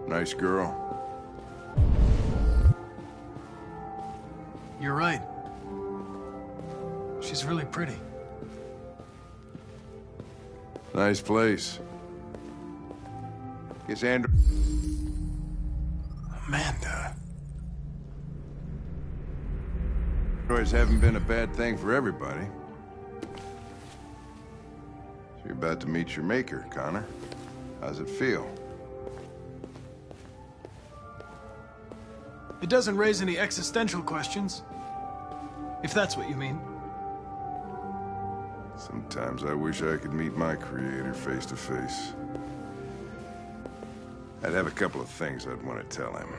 Nice girl. You're right. She's really pretty. Nice place. Guess Andrew... Amanda. Androids haven't been a bad thing for everybody. So you're about to meet your maker, Connor. How's it feel? It doesn't raise any existential questions. If that's what you mean. Sometimes I wish I could meet my creator face to face. I'd have a couple of things I'd want to tell him.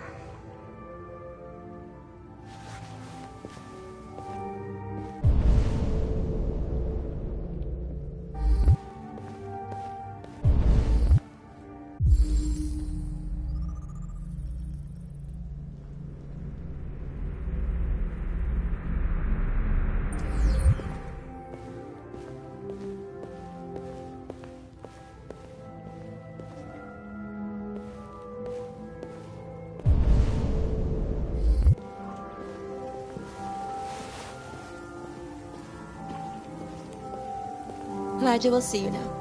Elijah will see you now.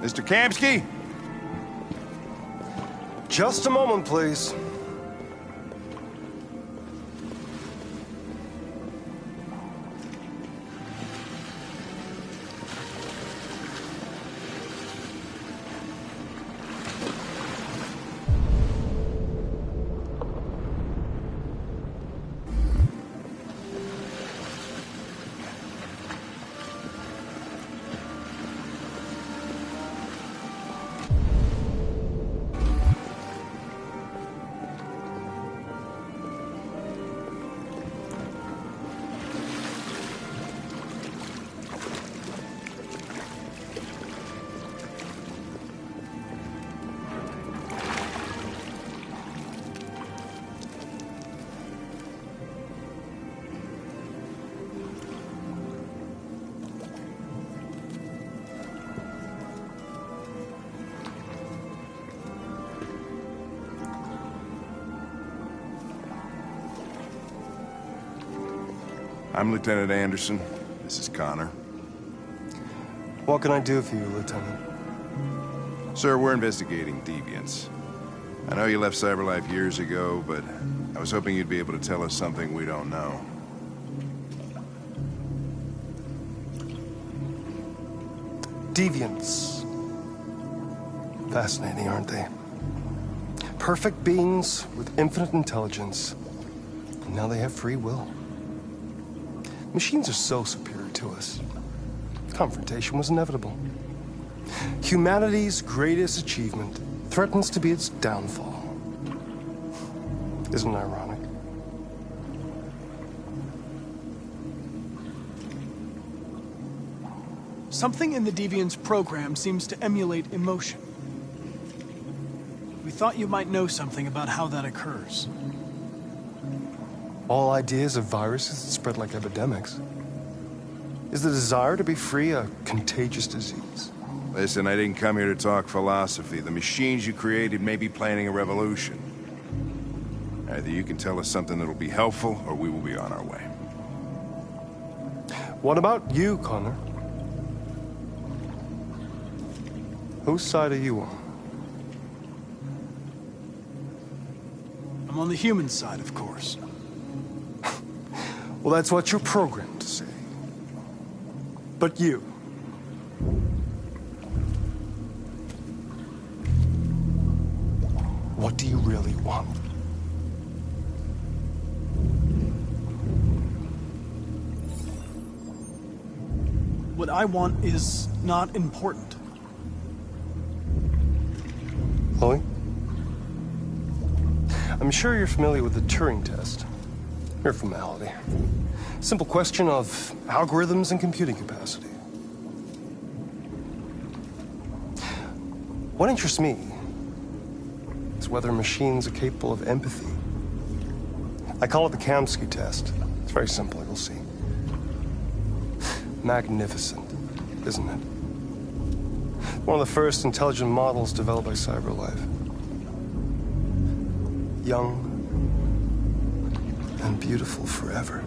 Mr. Kamsky? Just a moment, please. I'm Lieutenant Anderson. This is Connor. What can I do for you, Lieutenant? Sir, we're investigating deviants. I know you left Cyberlife years ago, but I was hoping you'd be able to tell us something we don't know. Deviants. Fascinating, aren't they? Perfect beings with infinite intelligence. And now they have free will. Machines are so superior to us. Confrontation was inevitable. Humanity's greatest achievement threatens to be its downfall. Isn't it ironic? Something in the Deviant's program seems to emulate emotion. We thought you might know something about how that occurs. All ideas of viruses that spread like epidemics. Is the desire to be free a contagious disease? Listen, I didn't come here to talk philosophy. The machines you created may be planning a revolution. Either you can tell us something that'll be helpful, or we will be on our way. What about you, Connor? Whose side are you on? I'm on the human side, of course. Well, that's what you're programmed to say. But you? What do you really want? What I want is not important. Chloe? I'm sure you're familiar with the Turing test. Mere formality. Simple question of algorithms and computing capacity. What interests me is whether machines are capable of empathy. I call it the Kamsky test. It's very simple, you'll see. Magnificent, isn't it? One of the first intelligent models developed by CyberLife. Young and beautiful forever.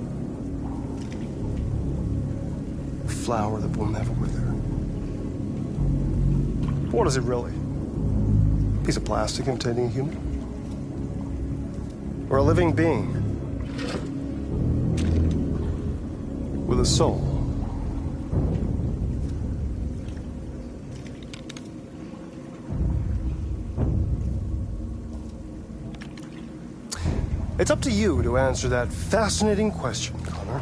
A flower that will never wither. What is it really? A piece of plastic imitating a human? Or a living being with a soul? It's up to you to answer that fascinating question, Connor.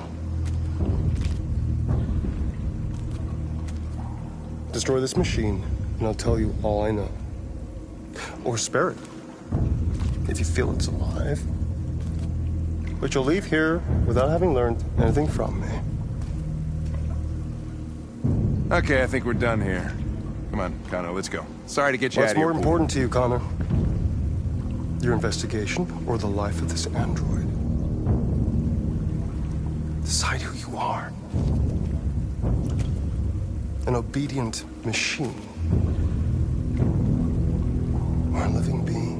Destroy this machine, and I'll tell you all I know. Or spare it, if you feel it's alive. But you'll leave here without having learned anything from me. Okay, I think we're done here. Come on, Connor, let's go. Sorry to get you out of here. What's more important to you, Connor? Your investigation or the life of this android? Decide who you are. An obedient machine. Or a living being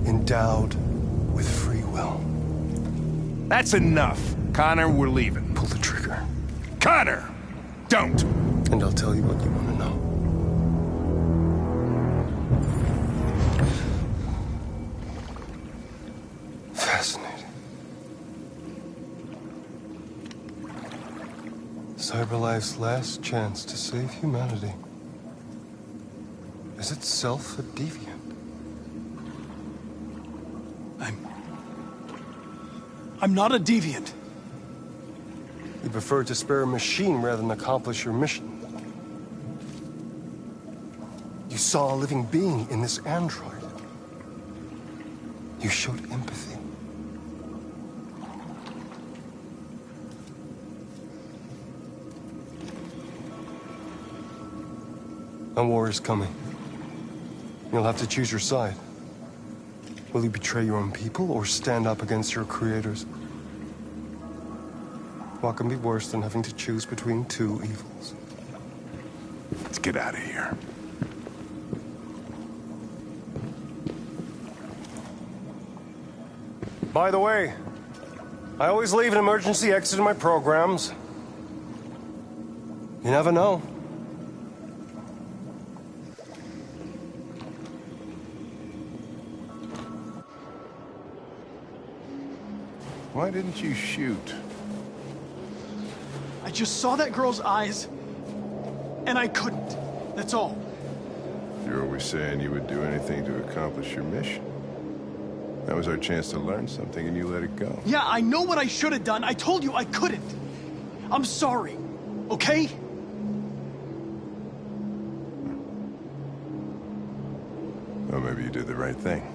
endowed with free will. That's enough. Connor, we're leaving. Pull the trigger. Connor! Don't! And I'll tell you what you want to know. Fascinating. CyberLife's last chance to save humanity is itself a deviant. I'm not a deviant. You prefer to spare a machine rather than accomplish your mission. You saw a living being in this android. You showed empathy. A war is coming. You'll have to choose your side. Will you betray your own people or stand up against your creators? What can be worse than having to choose between two evils? Let's get out of here. By the way, I always leave an emergency exit in my programs. You never know. Why didn't you shoot? I just saw that girl's eyes, and I couldn't. That's all. You're always saying you would do anything to accomplish your mission. That was our chance to learn something, and you let it go. Yeah, I know what I should have done. I told you I couldn't. I'm sorry, okay? Well, maybe you did the right thing.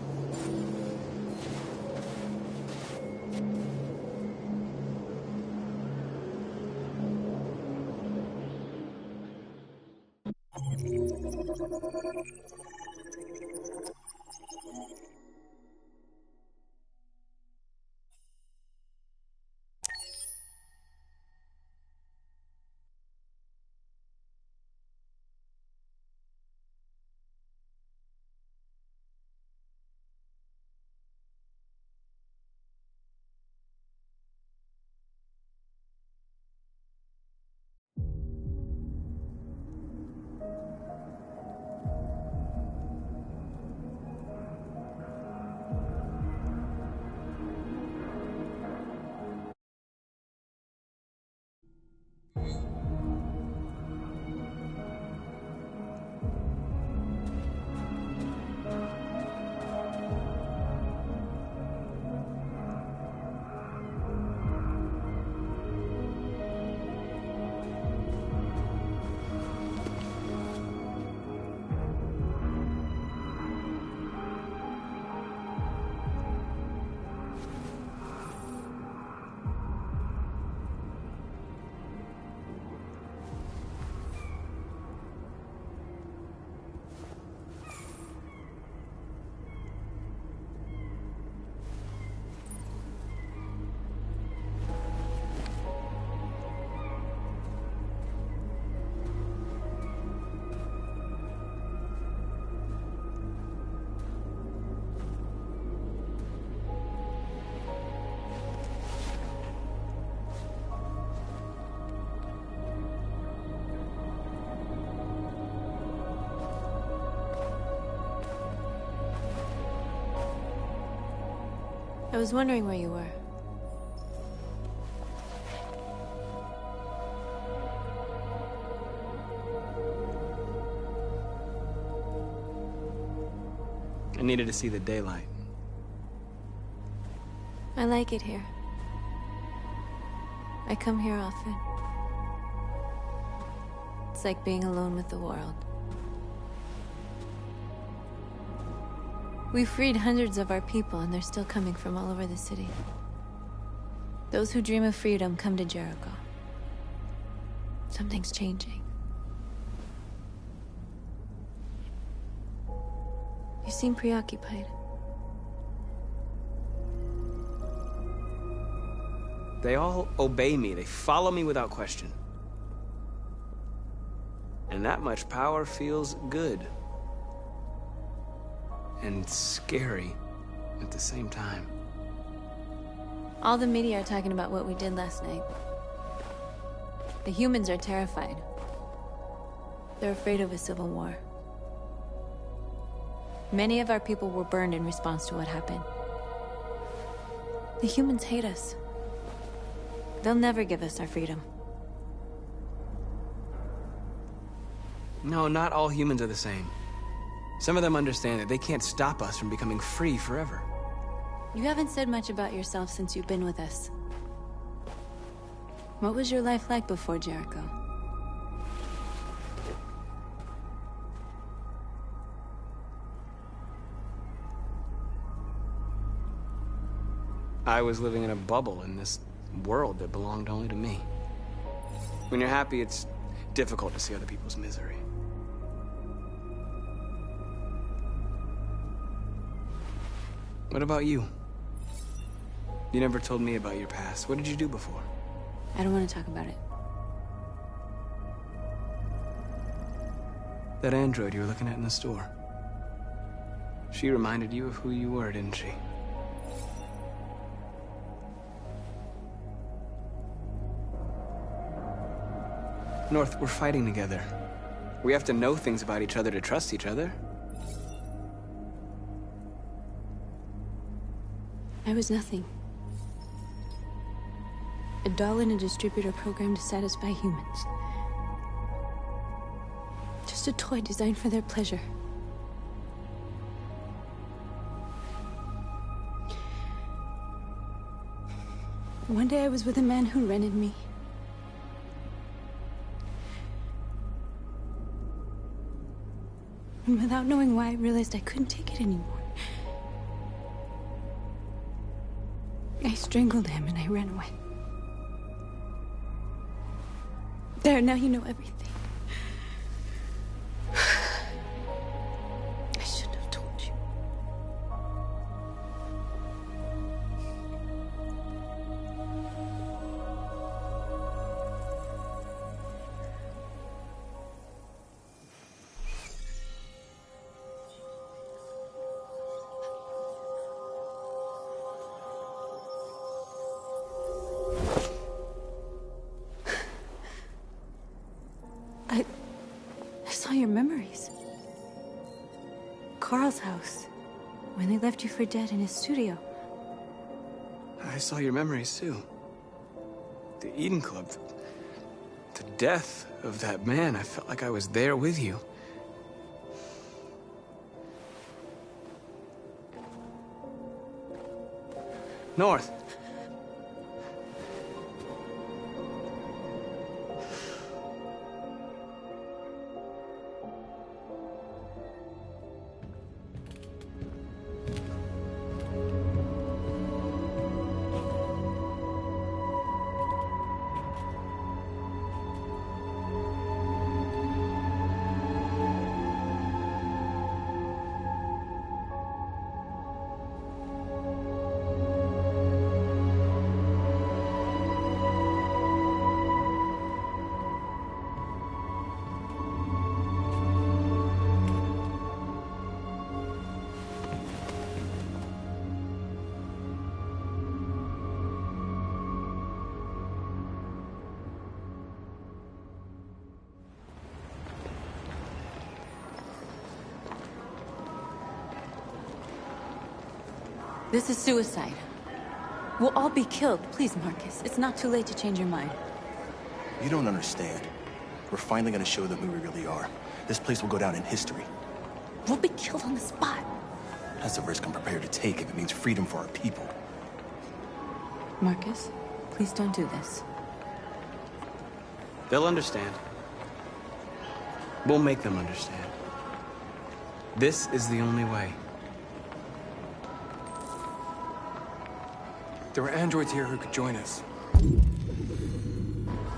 I was wondering where you were. I needed to see the daylight. I like it here. I come here often. It's like being alone with the world. We freed hundreds of our people, and they're still coming from all over the city. Those who dream of freedom come to Jericho. Something's changing. You seem preoccupied. They all obey me. They follow me without question. And that much power feels good. And scary at the same time. All the media are talking about what we did last night. The humans are terrified. They're afraid of a civil war. Many of our people were burned in response to what happened. The humans hate us. They'll never give us our freedom. No, not all humans are the same. Some of them understand that they can't stop us from becoming free forever. You haven't said much about yourself since you've been with us. What was your life like before Jericho? I was living in a bubble in this world that belonged only to me. When you're happy, it's difficult to see other people's misery. What about you? You never told me about your past. What did you do before? I don't want to talk about it. That android you were looking at in the store. She reminded you of who you were, didn't she? North, we're fighting together. We have to know things about each other to trust each other. I was nothing. A doll in a distributor program to satisfy humans. Just a toy designed for their pleasure. One day I was with a man who rented me. And without knowing why, I realized I couldn't take it anymore. I strangled him and I ran away. There, now you know everything. I shouldn't have told you. I saw your memories. Carl's house, when they left you for dead in his studio. I saw your memories too. The Eden Club. The death of that man. I felt like I was there with you. North. This is suicide. We'll all be killed. Please, Marcus. It's not too late to change your mind. You don't understand. We're finally gonna show them who we really are. This place will go down in history. We'll be killed on the spot. That's a risk I'm prepared to take if it means freedom for our people. Marcus, please don't do this. They'll understand. We'll make them understand. This is the only way. There are androids here who could join us.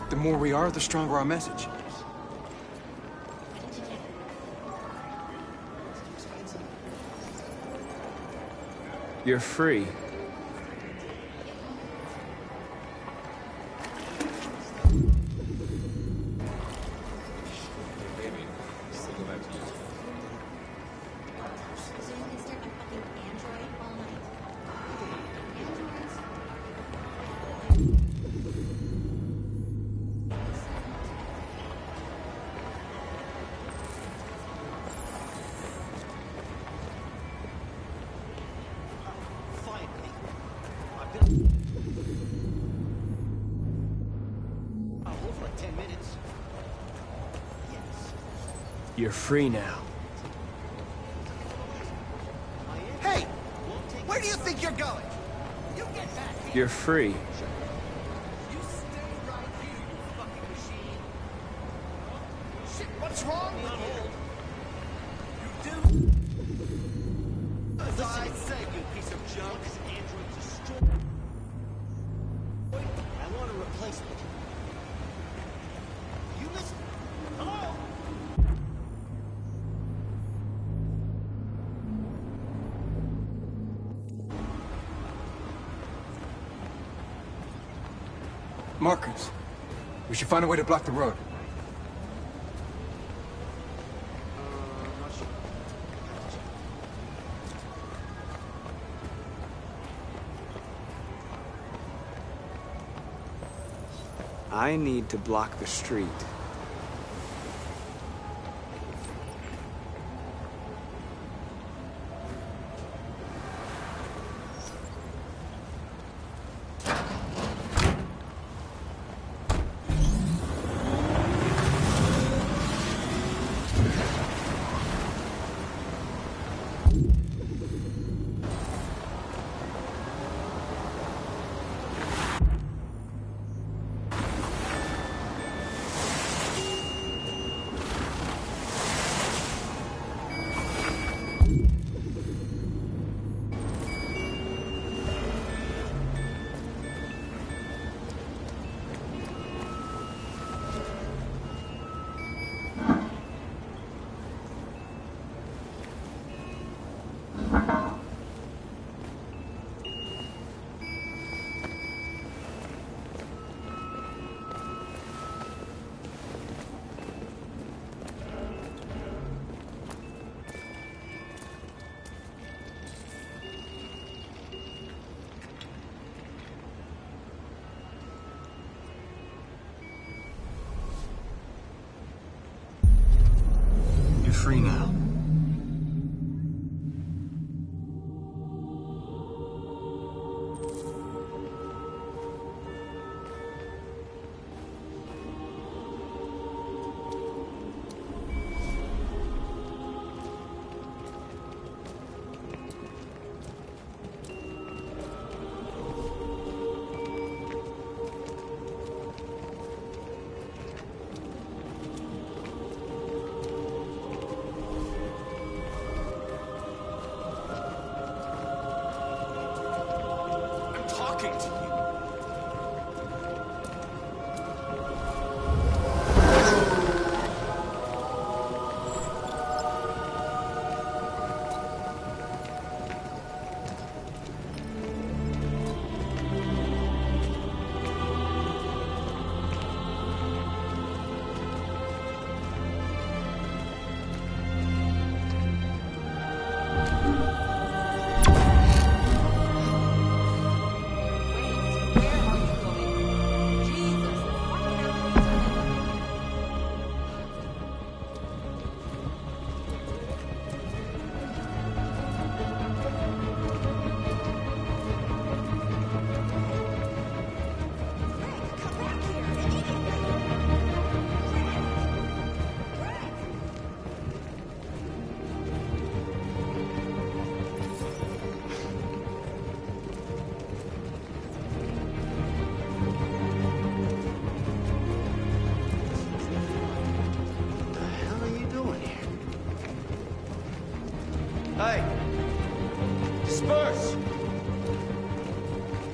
The more we are, the stronger our message. You're free. You're free now. Hey! Where do you think you're going? You get back here! You're free. You stay right here, you fucking machine! Shit, what's wrong with you? You do? As I say, you piece of junk. Android destroyed. I want a replacement. You listen. Hello? Markers. We should find a way to block the road. I need to block the street. You're free now. Talking to you. Wait.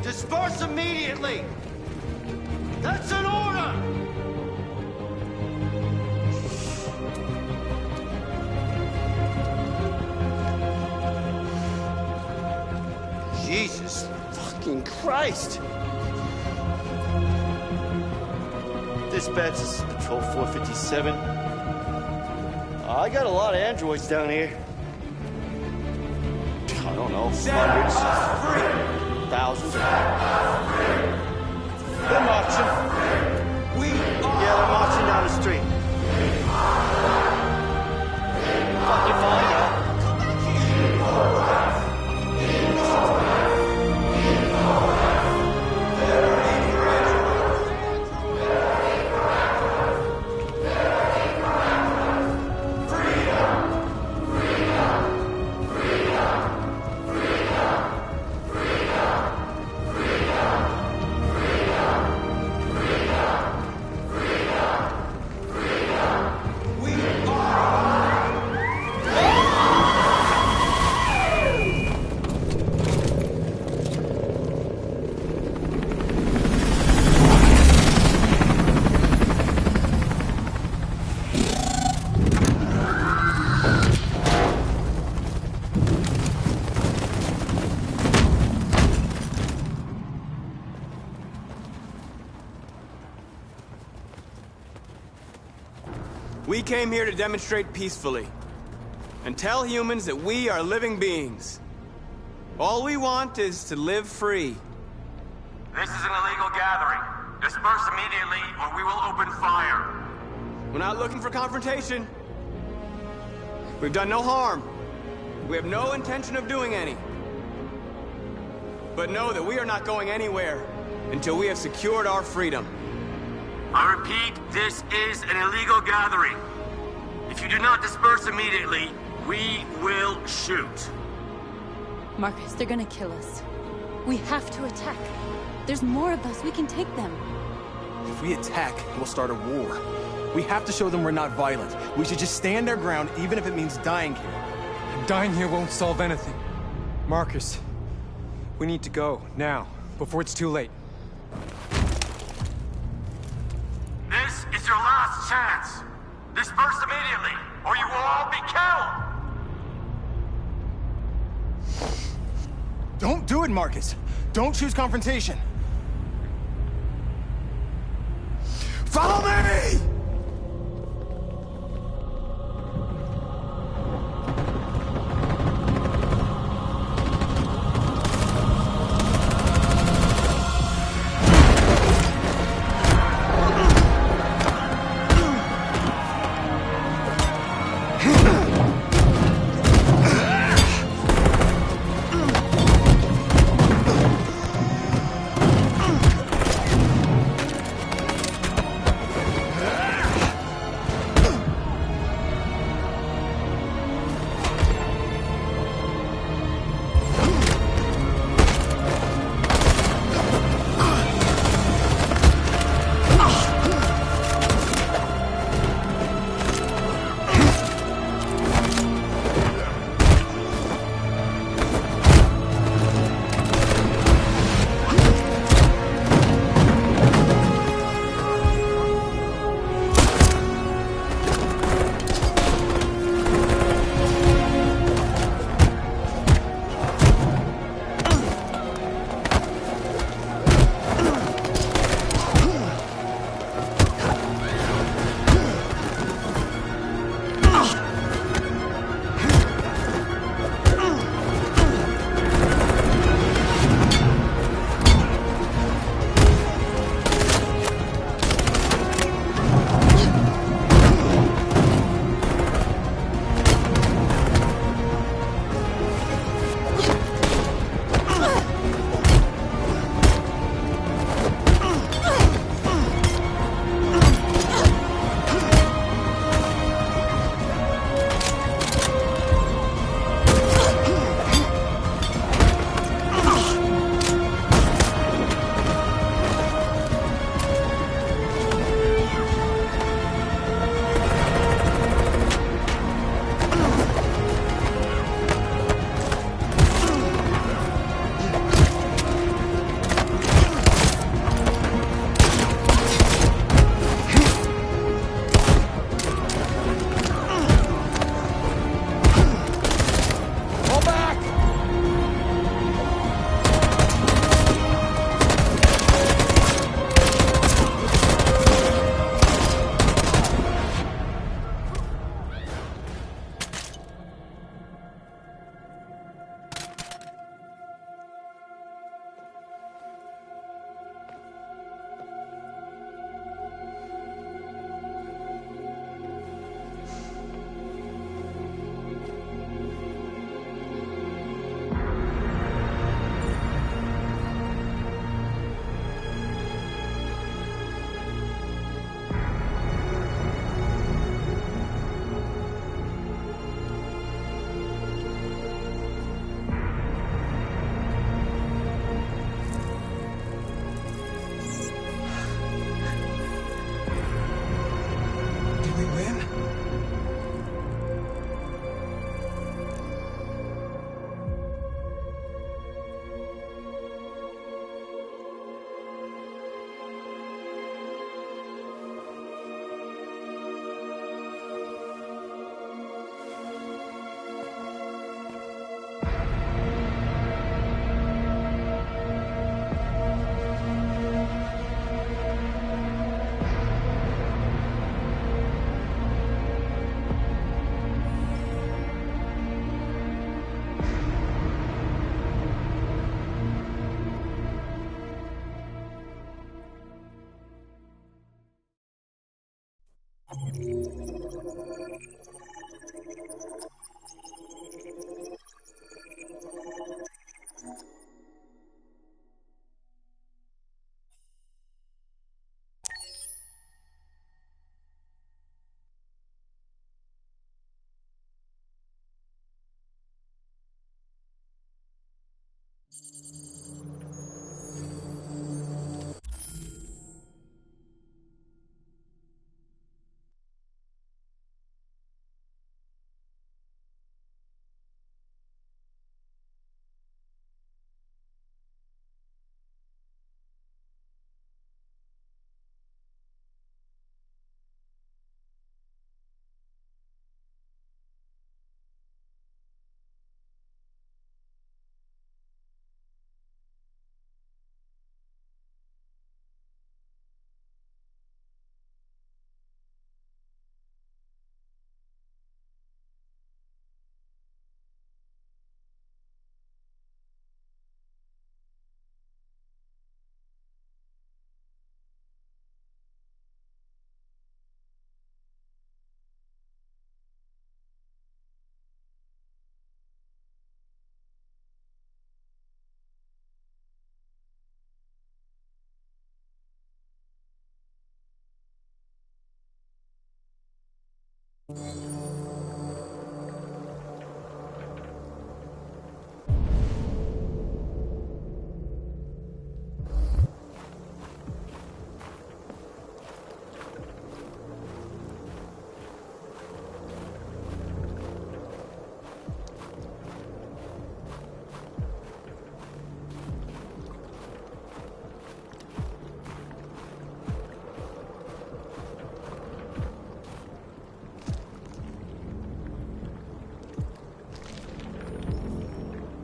Disperse immediately! That's an order! Jesus fucking Christ! Dispatch, this is Patrol 457. I got a lot of androids down here. I don't know, hundreds, thousands. They're marching. Yeah, they're marching down the street. Fucking fine now. We came here to demonstrate peacefully and tell humans that we are living beings. All we want is to live free. This is an illegal gathering. Disperse immediately or we will open fire. We're not looking for confrontation. We've done no harm. We have no intention of doing any. But know that we are not going anywhere until we have secured our freedom. I repeat, this is an illegal gathering. If you do not disperse immediately, we will shoot. Marcus, they're gonna kill us. We have to attack. There's more of us. We can take them. If we attack, we'll start a war. We have to show them we're not violent. We should just stand our ground, even if it means dying here. And dying here won't solve anything. Marcus, we need to go, now, before it's too late. This is your last chance. Disperse immediately, or you will all be killed! Don't do it, Marcus. Don't choose confrontation. Follow me!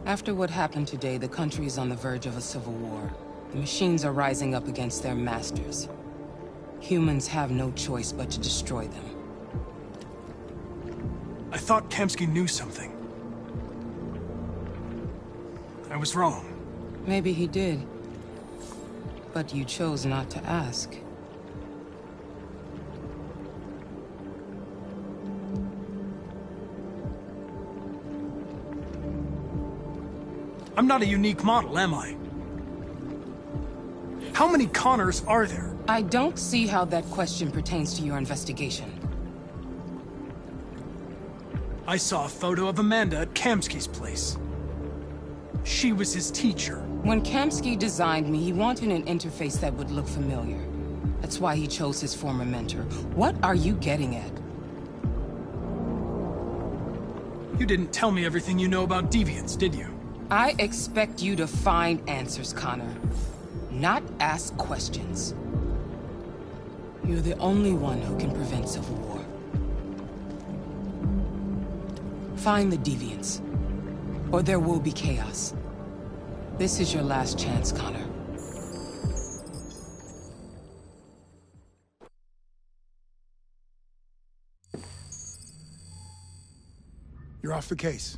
After what happened today, the country is on the verge of a civil war. The machines are rising up against their masters. Humans have no choice but to destroy them. I thought Kamsky knew something. I was wrong. Maybe he did. But you chose not to ask. I'm not a unique model, am I? How many Connors are there? I don't see how that question pertains to your investigation. I saw a photo of Amanda at Kamsky's place. She was his teacher. When Kamsky designed me, he wanted an interface that would look familiar. That's why he chose his former mentor. What are you getting at? You didn't tell me everything you know about deviants, did you? I expect you to find answers, Connor. Not ask questions. You're the only one who can prevent civil war. Find the deviants, or there will be chaos. This is your last chance, Connor. You're off the case.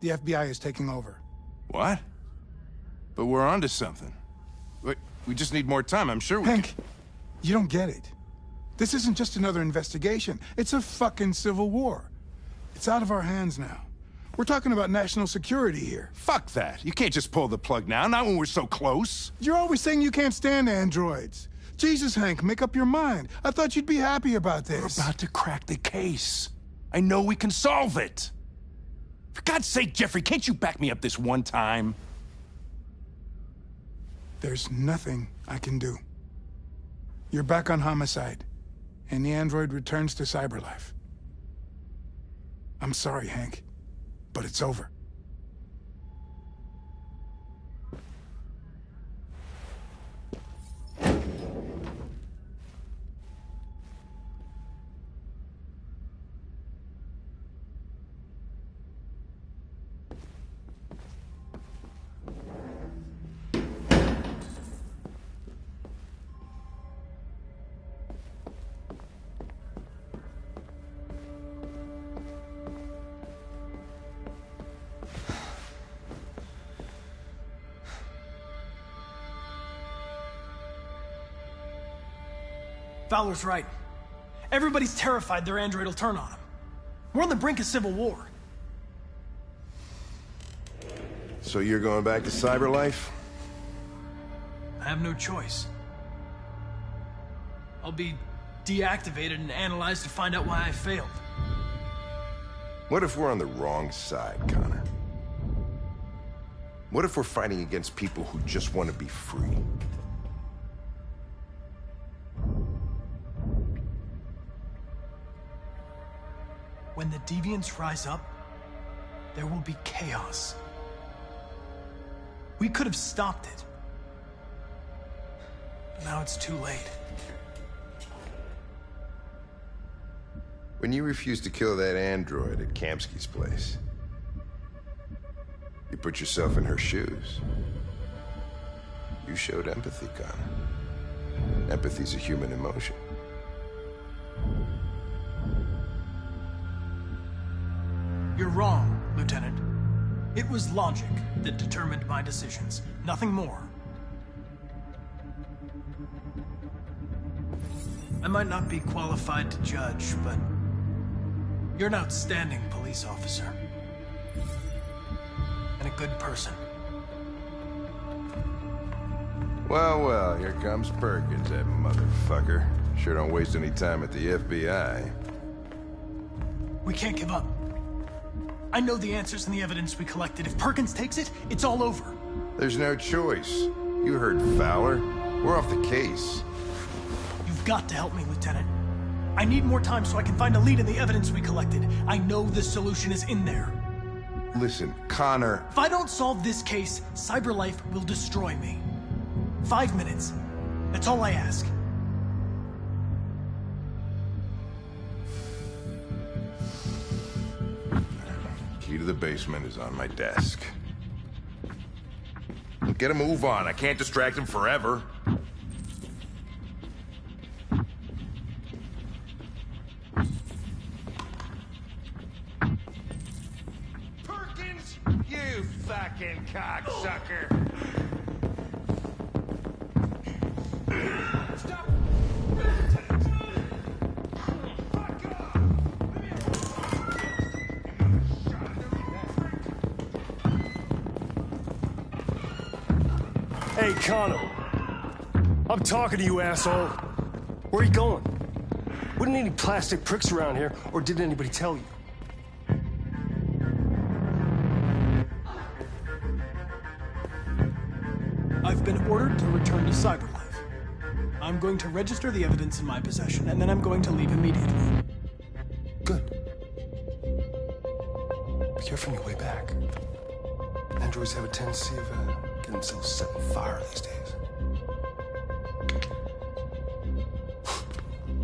The FBI is taking over. What? But we're onto something. We just need more time, I'm sure we Hank, you don't get it. This isn't just another investigation. It's a fucking civil war. It's out of our hands now. We're talking about national security here. Fuck that. You can't just pull the plug now, not when we're so close. You're always saying you can't stand androids. Jesus, Hank, make up your mind. I thought you'd be happy about this. We're about to crack the case. I know we can solve it. For God's sake, Jeffrey, can't you back me up this one time? There's nothing I can do. You're back on homicide, and the android returns to cyberlife. I'm sorry, Hank, but it's over. Fowler's right. Everybody's terrified their android will turn on them. We're on the brink of civil war. So you're going back to cyber life? I have no choice. I'll be deactivated and analyzed to find out why I failed. What if we're on the wrong side, Connor? What if we're fighting against people who just want to be free? When the deviants rise up, there will be chaos. We could have stopped it. But now it's too late. When you refused to kill that android at Kamsky's place, you put yourself in her shoes. You showed empathy, Connor. Empathy's a human emotion. You're wrong, Lieutenant. It was logic that determined my decisions, nothing more. I might not be qualified to judge, but you're an outstanding police officer. And a good person. Well, well, here comes Perkins, that motherfucker. Sure don't waste any time at the FBI. We can't give up. I know the answers and the evidence we collected. If Perkins takes it, it's all over. There's no choice. You heard Fowler. We're off the case. You've got to help me, Lieutenant. I need more time so I can find a lead in the evidence we collected. I know the solution is in there. Listen, Connor... If I don't solve this case, CyberLife will destroy me. 5 minutes. That's all I ask. Key to the basement is on my desk. Get a move on. I can't distract him forever. Perkins, you fucking cocksucker! Stop! Hey, Connor. I'm talking to you, asshole. Where are you going? Wouldn't any plastic pricks around here, or did anybody tell you? I've been ordered to return to CyberLife. I'm going to register the evidence in my possession, and then I'm going to leave immediately. Good. Be careful on your way back. Androids have a tendency of getting themselves set on fire these days.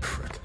Frick.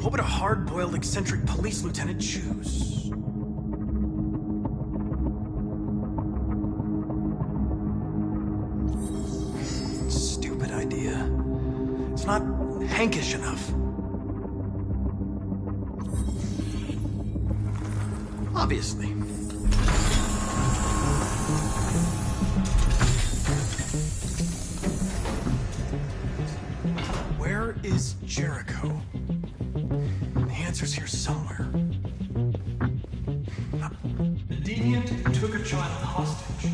What would a hard-boiled, eccentric police lieutenant choose? Stupid idea. It's not Hankish enough. Obviously. Where is Jericho? The answer's here somewhere. The deviant took a child hostage.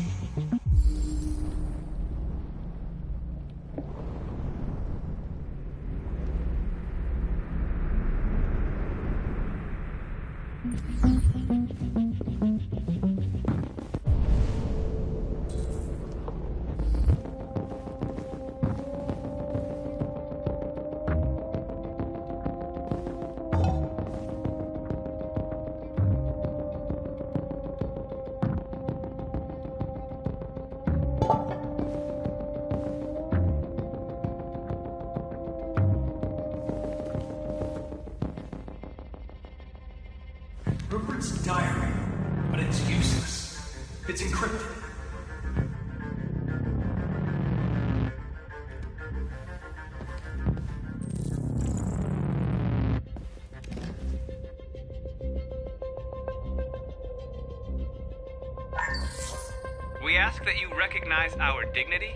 It's encrypted. We ask that you recognize our dignity,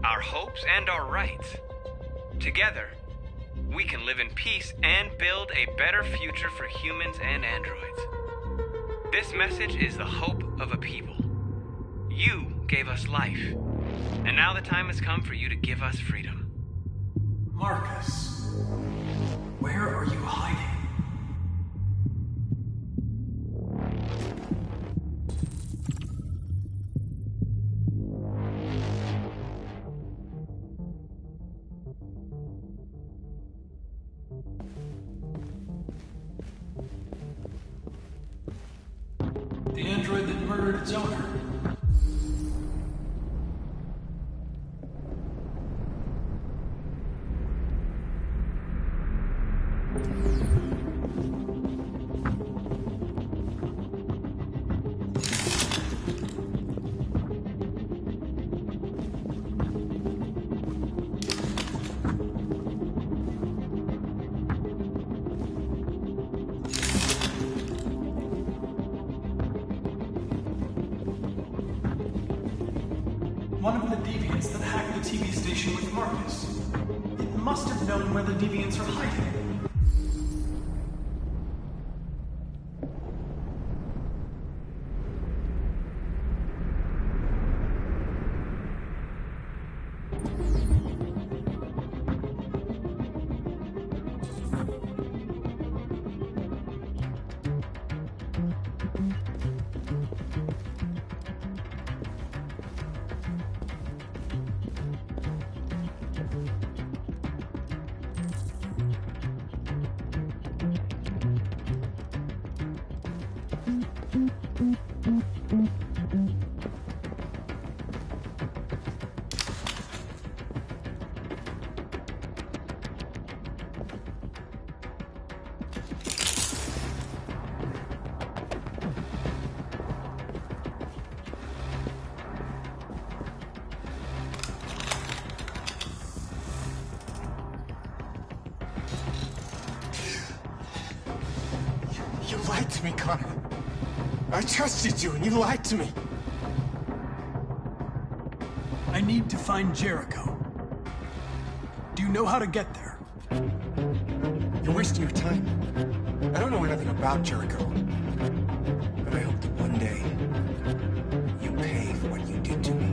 our hopes, and our rights. Together, we can live in peace and build a better future for humans and androids. This message is the hope of a people. You gave us life, and now the time has come for you to give us freedom. Marcus, where are you hiding? The android that murdered its owner. One of the deviants that hacked the TV station with Marcus. It must have known where the deviants are hiding. You lied to me, Connor. I trusted you, and you lied to me. I need to find Jericho. Do you know how to get there? You're wasting your time. I don't know anything about Jericho. But I hope that one day, you pay for what you did to me.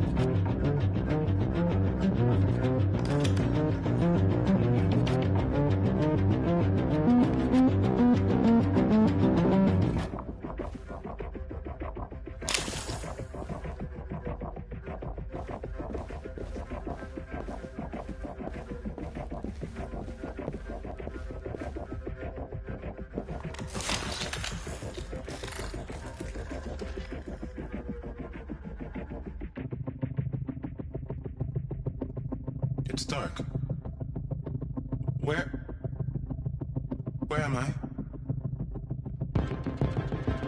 It's dark. Where am I?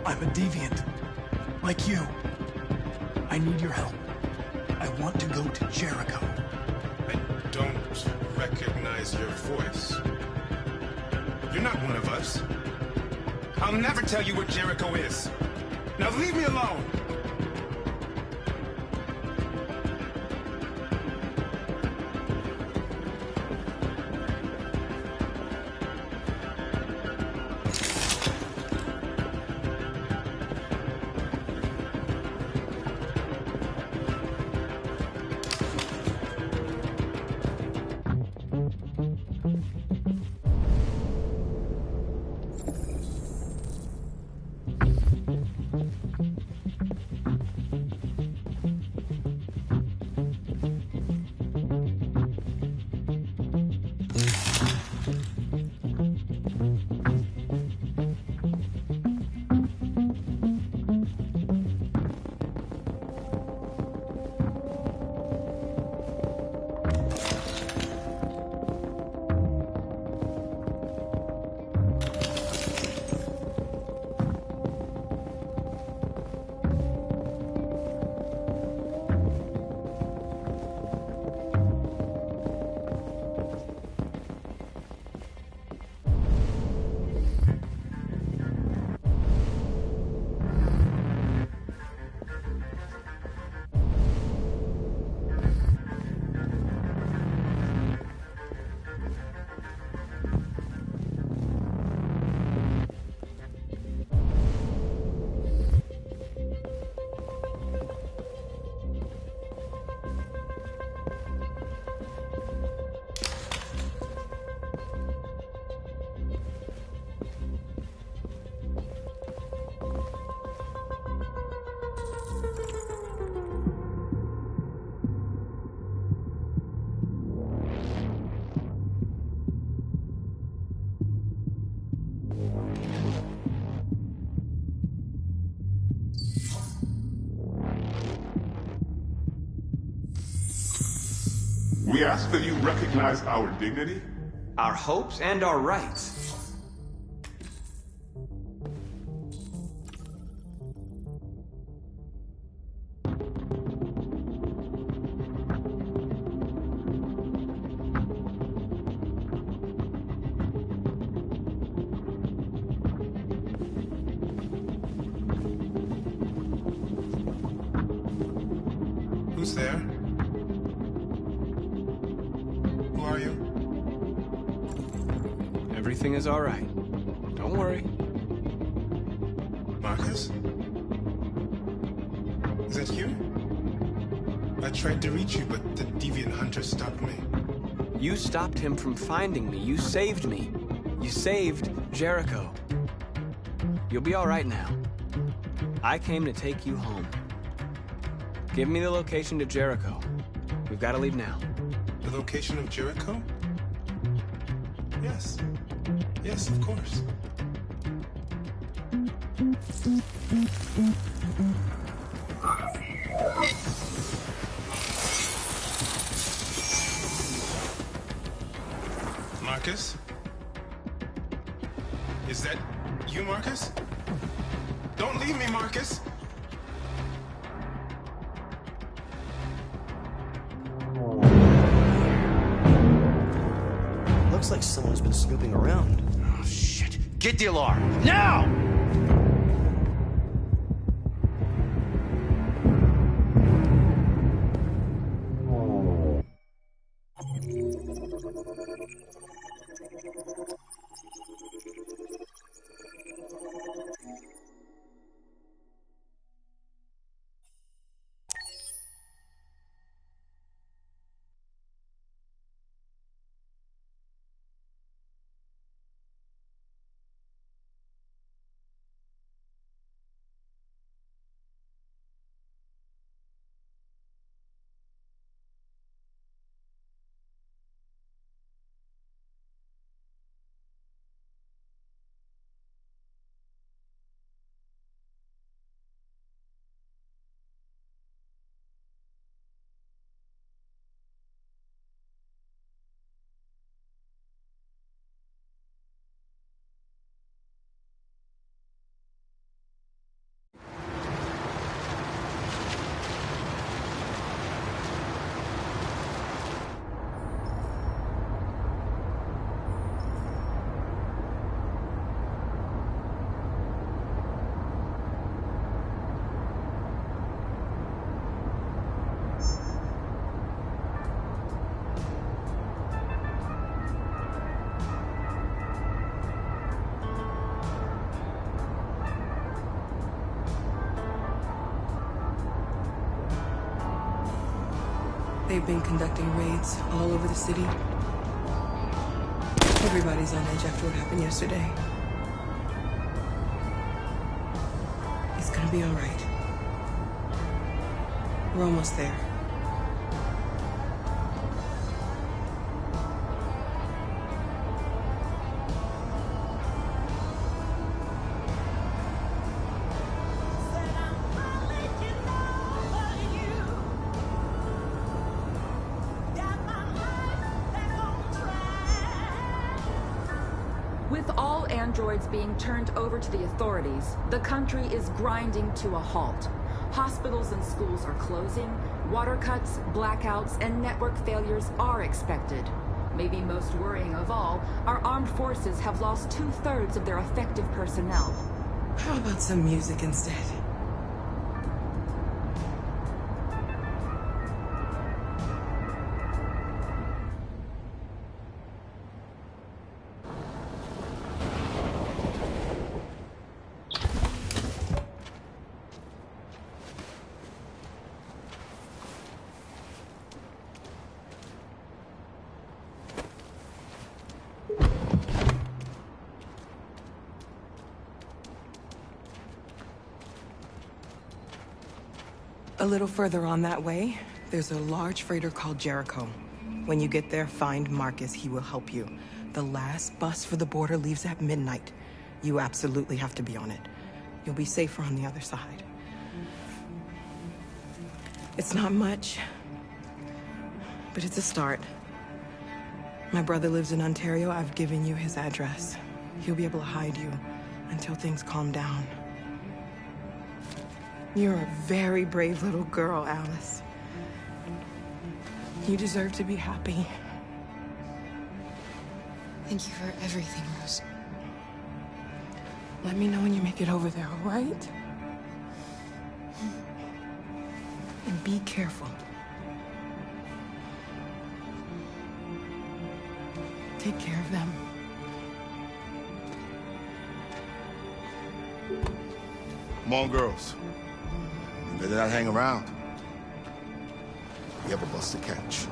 I'm a deviant. Like you. I need your help. I want to go to Jericho. I don't recognize your voice. You're not one of us. I'll never tell you where Jericho is. Now leave me alone! We ask that you recognize our dignity, our hopes, and our rights. Who's there? Who are you? Everything is all right. Don't worry. Marcus? Is that you? I tried to reach you, but the deviant hunter stopped me. You stopped him from finding me. You saved me. You saved Jericho. You'll be all right now. I came to take you home. Give me the location to Jericho. We've got to leave now. The location of Jericho? Yes. Yes, of course. Marcus? Is that you, Marcus? Don't leave me, Marcus! Looks like someone's been snooping around. Oh, shit. Get the alarm. Now! They've been conducting raids all over the city. Everybody's on edge after what happened yesterday. It's gonna be all right. We're almost there. With all androids being turned over to the authorities, the country is grinding to a halt. Hospitals and schools are closing, water cuts, blackouts, and network failures are expected. Maybe most worrying of all, our armed forces have lost 2/3 of their effective personnel. How about some music instead? A little further on that way, there's a large freighter called Jericho. When you get there, find Marcus. He will help you. The last bus for the border leaves at midnight. You absolutely have to be on it. You'll be safer on the other side. It's not much, but it's a start. My brother lives in Ontario. I've given you his address. He'll be able to hide you until things calm down. You're a very brave little girl, Alice. You deserve to be happy. Thank you for everything, Rose. Let me know when you make it over there, all right? And be careful. Take care of them. Come on, girls. You better not hang around. You have a bus to catch.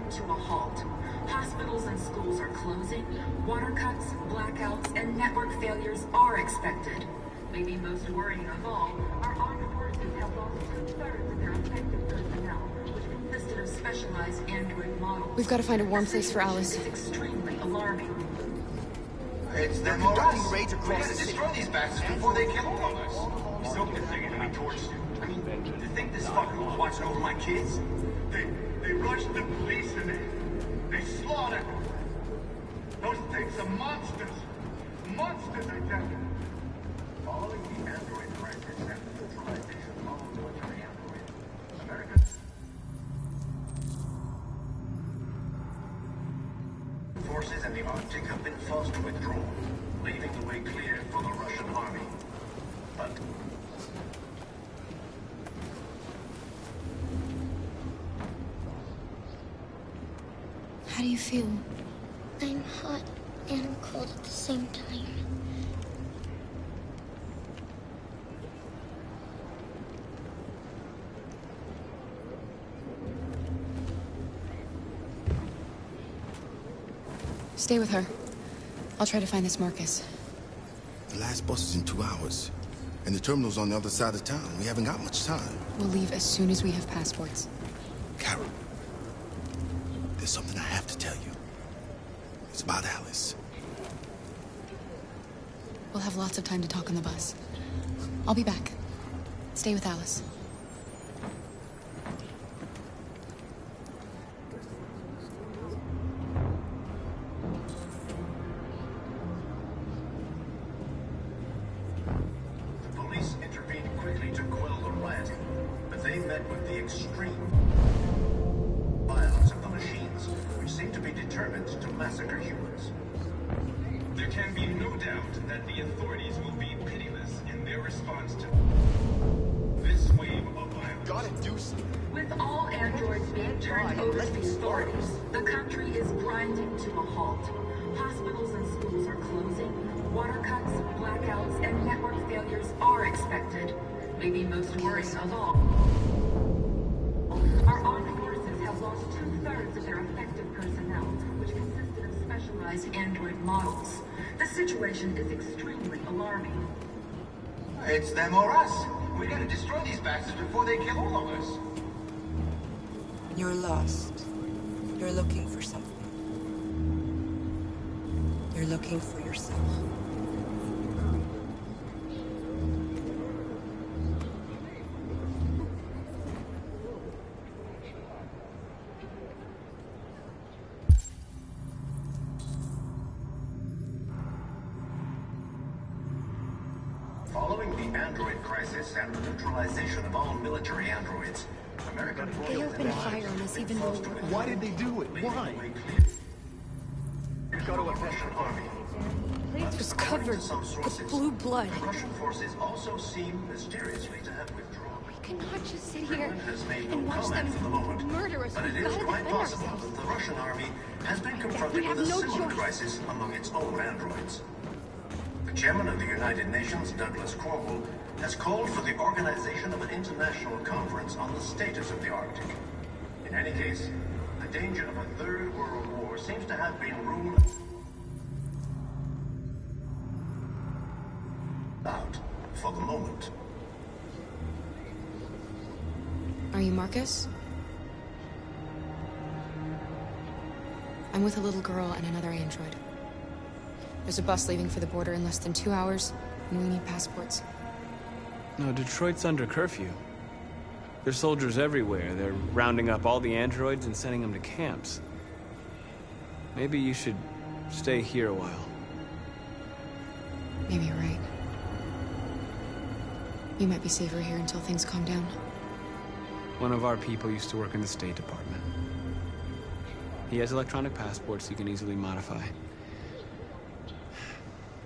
To a halt. Hospitals and schools are closing. Water cuts, blackouts, and network failures are expected. Maybe most worrying of all, our armed forces have lost 2/3 of their effective personnel, which consisted of specialized android models. We've got to find a warm place for Alice. It's extremely alarming. It's them conducting raids across the city. Destroy these bastards before they kill all of us. So good thing to be torched. I mean, you think this fucker was watching over my kids? They rushed the police in there. They slaughtered them. Those things are monsters. Monsters, I tell you. Following the android crisis and neutralization of all military androids, American forces in the Arctic have been forced to withdraw, leaving the way clear for the Russian army. But how do you feel? I'm hot and cold at the same time. Stay with her. I'll try to find this Marcus. The last bus is in 2 hours. And the terminal's on the other side of town. We haven't got much time. We'll leave as soon as we have passports. Carol, there's something I have to tell you. It's about Alice. We'll have lots of time to talk on the bus. I'll be back. Stay with Alice. the police intervened quickly to quell the riot, but they met with the extreme violence of the machines, which seem to be determined to massacre humans. There can be no doubt that the authorities will be pitiless in their response to this wave of violence. Gotta do something. With all androids being turned over to the authorities, the country is grinding to a halt. Hospitals and schools are closing. Water cuts, blackouts, and network failures are expected. Maybe most worrying of all, our armed forces have lost 2/3 of their effective personnel, which consisted of specialized android models. The situation is extremely alarming. It's them or us. We gotta destroy these bastards before they kill all of us. You're lost. You're looking for something. You're looking for yourself. the android crisis and the neutralization of all military androids, American They opened fire on us even though we were... Why did they do it? Why? Go to a Russian army. It was covered with blue blood. The Russian forces also seem mysteriously to have withdrawn. We cannot just sit here Has made and no watch comment for the them moment, murder us. but it We've is got to quite defend possible ourselves. that the Russian army has been confronted have with a no similar choice. crisis among its own androids. The chairman of the United Nations, Douglas Cornwall, has called for the organization of an international conference on the status of the Arctic. In any case, the danger of a third world war seems to have been ruled out for the moment. Are you Marcus? I'm with a little girl and another android. There's a bus leaving for the border in less than 2 hours, and we need passports. No, Detroit's under curfew. There's soldiers everywhere. They're rounding up all the androids and sending them to camps. Maybe you should stay here a while. Maybe you're right. You might be safer here until things calm down. One of our people used to work in the State Department. He has electronic passports you can easily modify.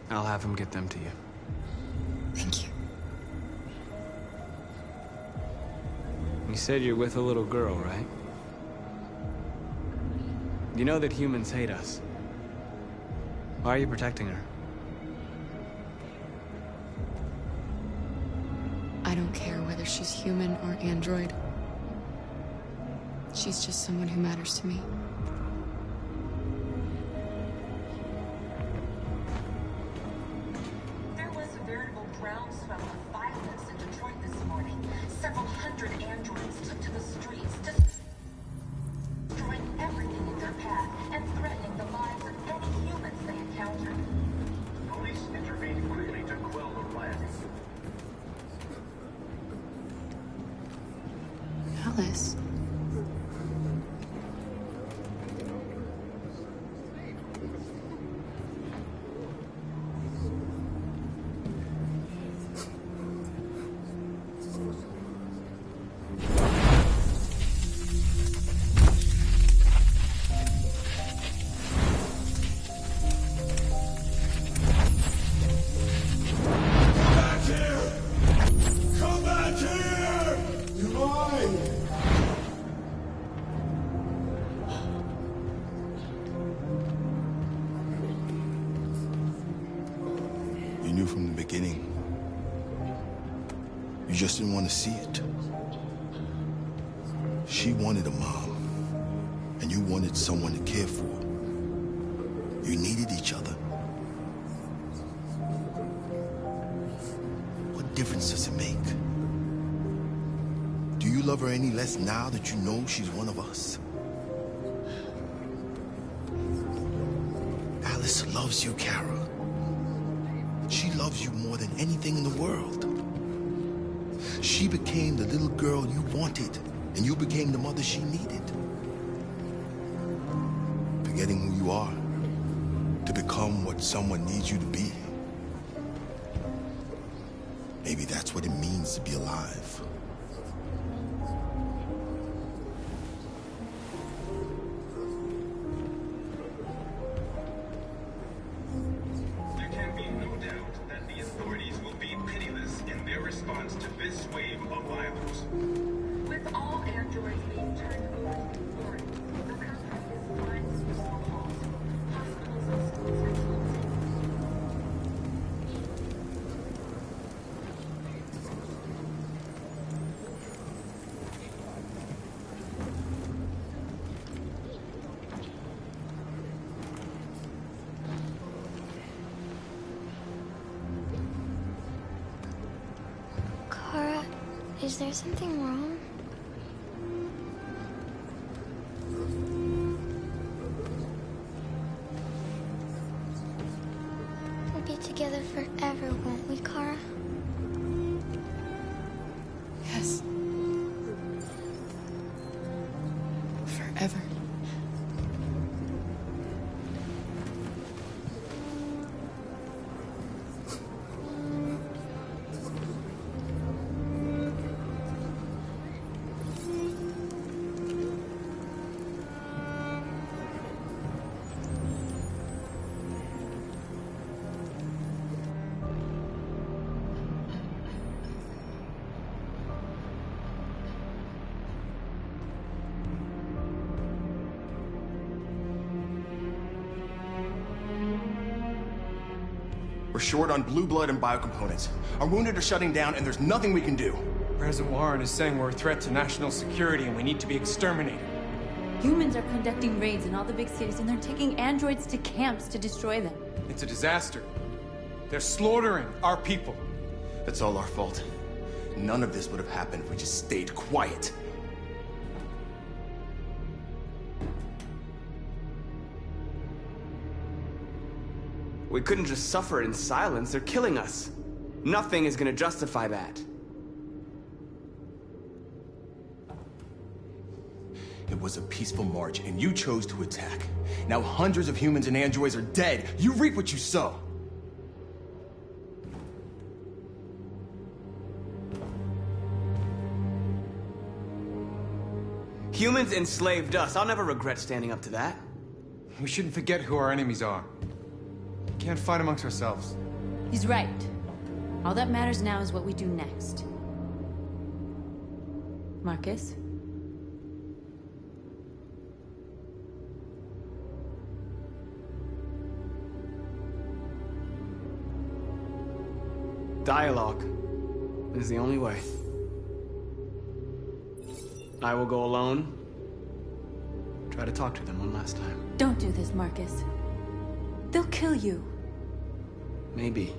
I'll have him get them to you. Thank you. You said you're with a little girl, right? You know that humans hate us. Why are you protecting her? I don't care whether she's human or android. She's just someone who matters to me. There was a veritable groundswell of violence in Detroit this morning. Several hundred androids took to the streets, destroying everything in their path and threatening the lives of any humans they encountered. Police intervened quickly to quell the riot. Alice. Come back here! You're mine! You knew from the beginning. You just didn't want to see it. She wanted a mom, and you wanted someone to care for. You needed each other. What difference does it make? Do you love her any less now that you know she's one of us? Alice loves you, Kara. She loves you more than anything in the world. She became the little girl you wanted, and you became the mother she needed. Forgetting who you are to become what someone needs you to be. Maybe that's what it means to be alive. There can be no doubt that the authorities will be pitiless in their response to this wave of violence. With all androids being turned over to the authorities, the country is grinding to a halt. Hospitals and schools are closing. Kara, is there something wrong? We'll be together forever, won't we, Kara? Yes. Forever. short on blue blood and biocomponents. Our wounded are shutting down, and there's nothing we can do. President Warren is saying we're a threat to national security and we need to be exterminated. Humans are conducting raids in all the big cities, and they're taking androids to camps to destroy them. It's a disaster. They're slaughtering our people. That's all our fault. None of this would have happened if we just stayed quiet. We couldn't just suffer in silence. They're killing us. Nothing is gonna justify that. It was a peaceful march, and you chose to attack. Now hundreds of humans and androids are dead. You reap what you sow. Humans enslaved us. I'll never regret standing up to that. We shouldn't forget who our enemies are. We can't fight amongst ourselves. He's right. All that matters now is what we do next. Marcus? Dialogue is the only way. I will go alone. Try to talk to them one last time. Don't do this, Marcus. They'll kill you. Maybe.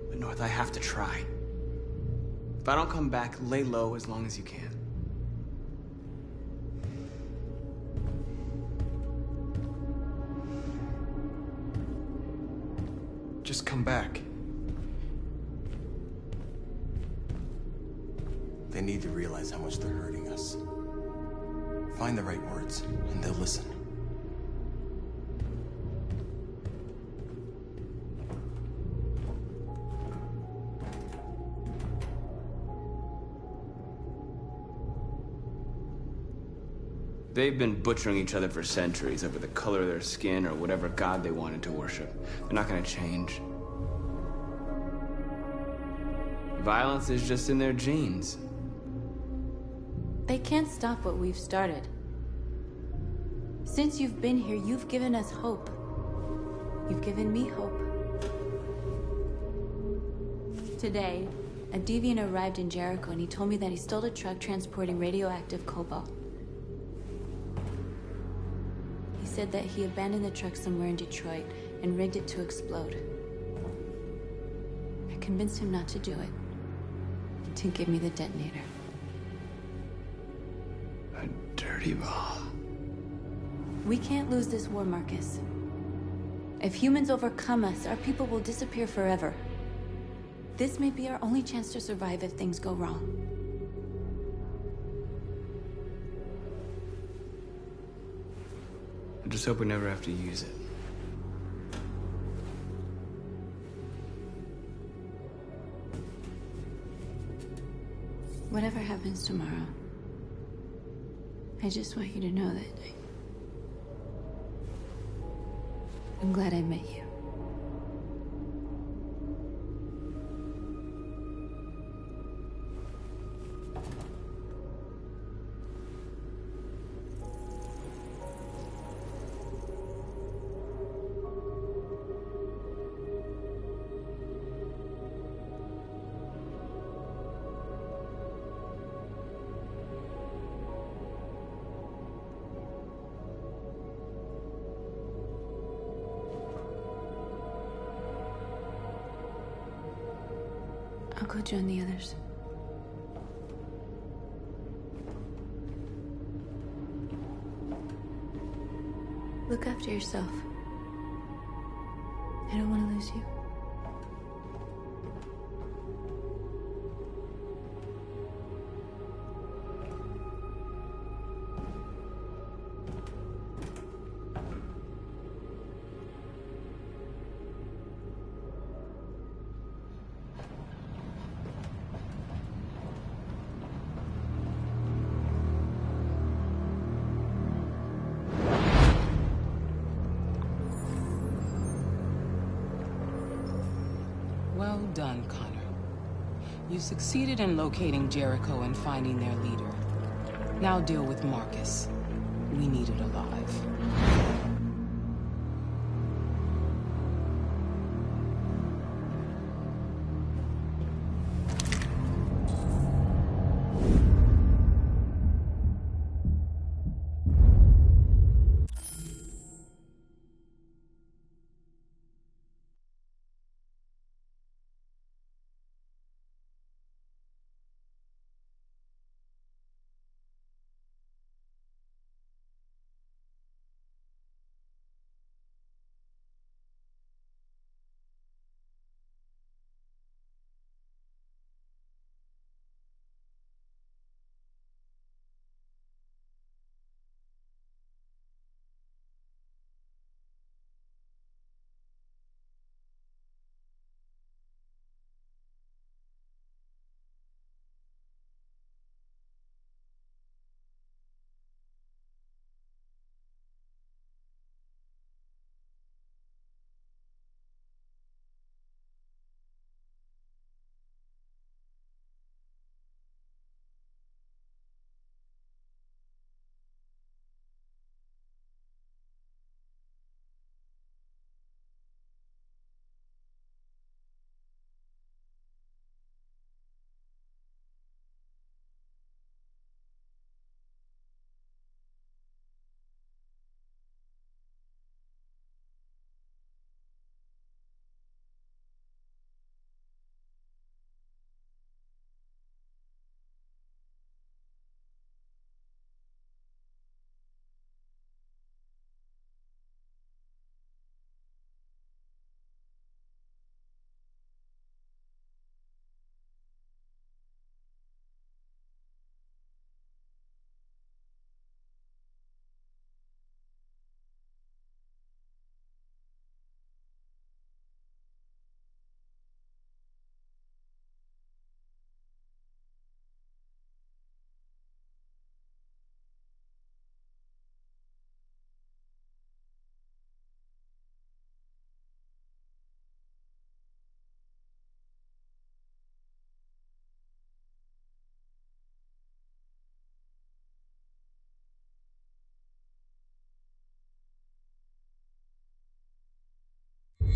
But North, I have to try. If I don't come back, lay low as long as you can. Just come back. They need to realize how much they're hurting us. Find the right words, and they'll listen. They've been butchering each other for centuries over the color of their skin or whatever god they wanted to worship. They're not gonna change. Violence is just in their genes. They can't stop what we've started. Since you've been here, you've given us hope. You've given me hope. Today, a deviant arrived in Jericho and he told me that he stole a truck transporting radioactive cobalt. He said that he abandoned the truck somewhere in Detroit and rigged it to explode. I convinced him not to do it, and to give me the detonator. A dirty ball. We can't lose this war, Marcus. If humans overcome us, our people will disappear forever. This may be our only chance to survive if things go wrong. I just hope we never have to use it. Whatever happens tomorrow, I just want you to know that I'm glad I met you. I'll go join the others. Look after yourself. I don't want to lose you. Well done, Connor. You succeeded in locating Jericho and finding their leader. Now deal with Marcus. We need it alive.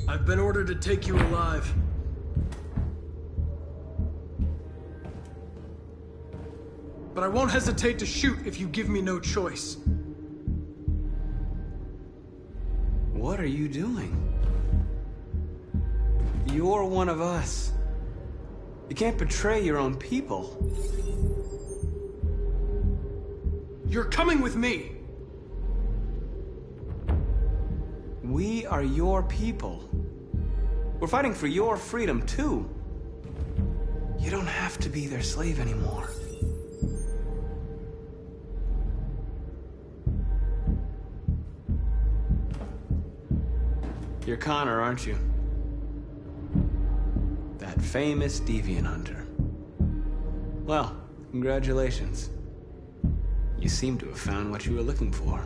I've been ordered to take you alive. But I won't hesitate to shoot if you give me no choice. What are you doing? You're one of us. You can't betray your own people. You're coming with me! We are your people. We're fighting for your freedom, too. You don't have to be their slave anymore. You're Connor, aren't you? That famous deviant hunter. Well, congratulations. You seem to have found what you were looking for.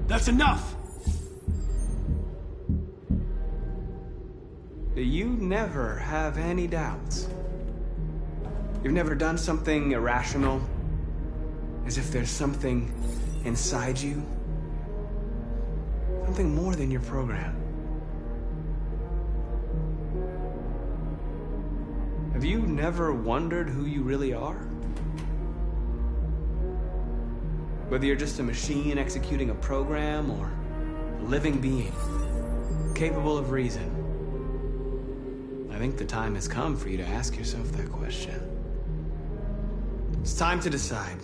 That's enough! You never have any doubts. You've never done something irrational, as if there's something inside you. Something more than your program. Have you never wondered who you really are? Whether you're just a machine executing a program or a living being, capable of reason. I think the time has come for you to ask yourself that question. It's time to decide.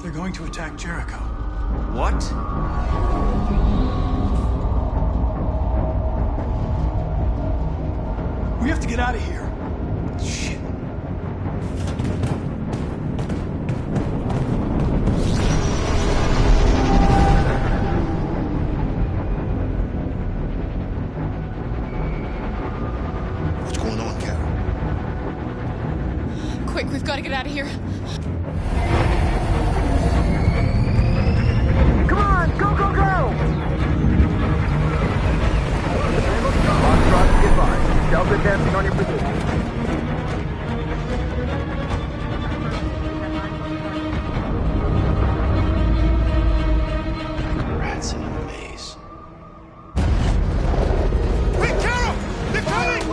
They're going to attack Jericho. What? We have to get out of here. Shit. What's going on, Carol? Quick, we've got to get out of here. Come on, go, go, go! Foxtrot, get by. Delta dancing on your position. Rats in a maze. Quick, Carol! They're coming!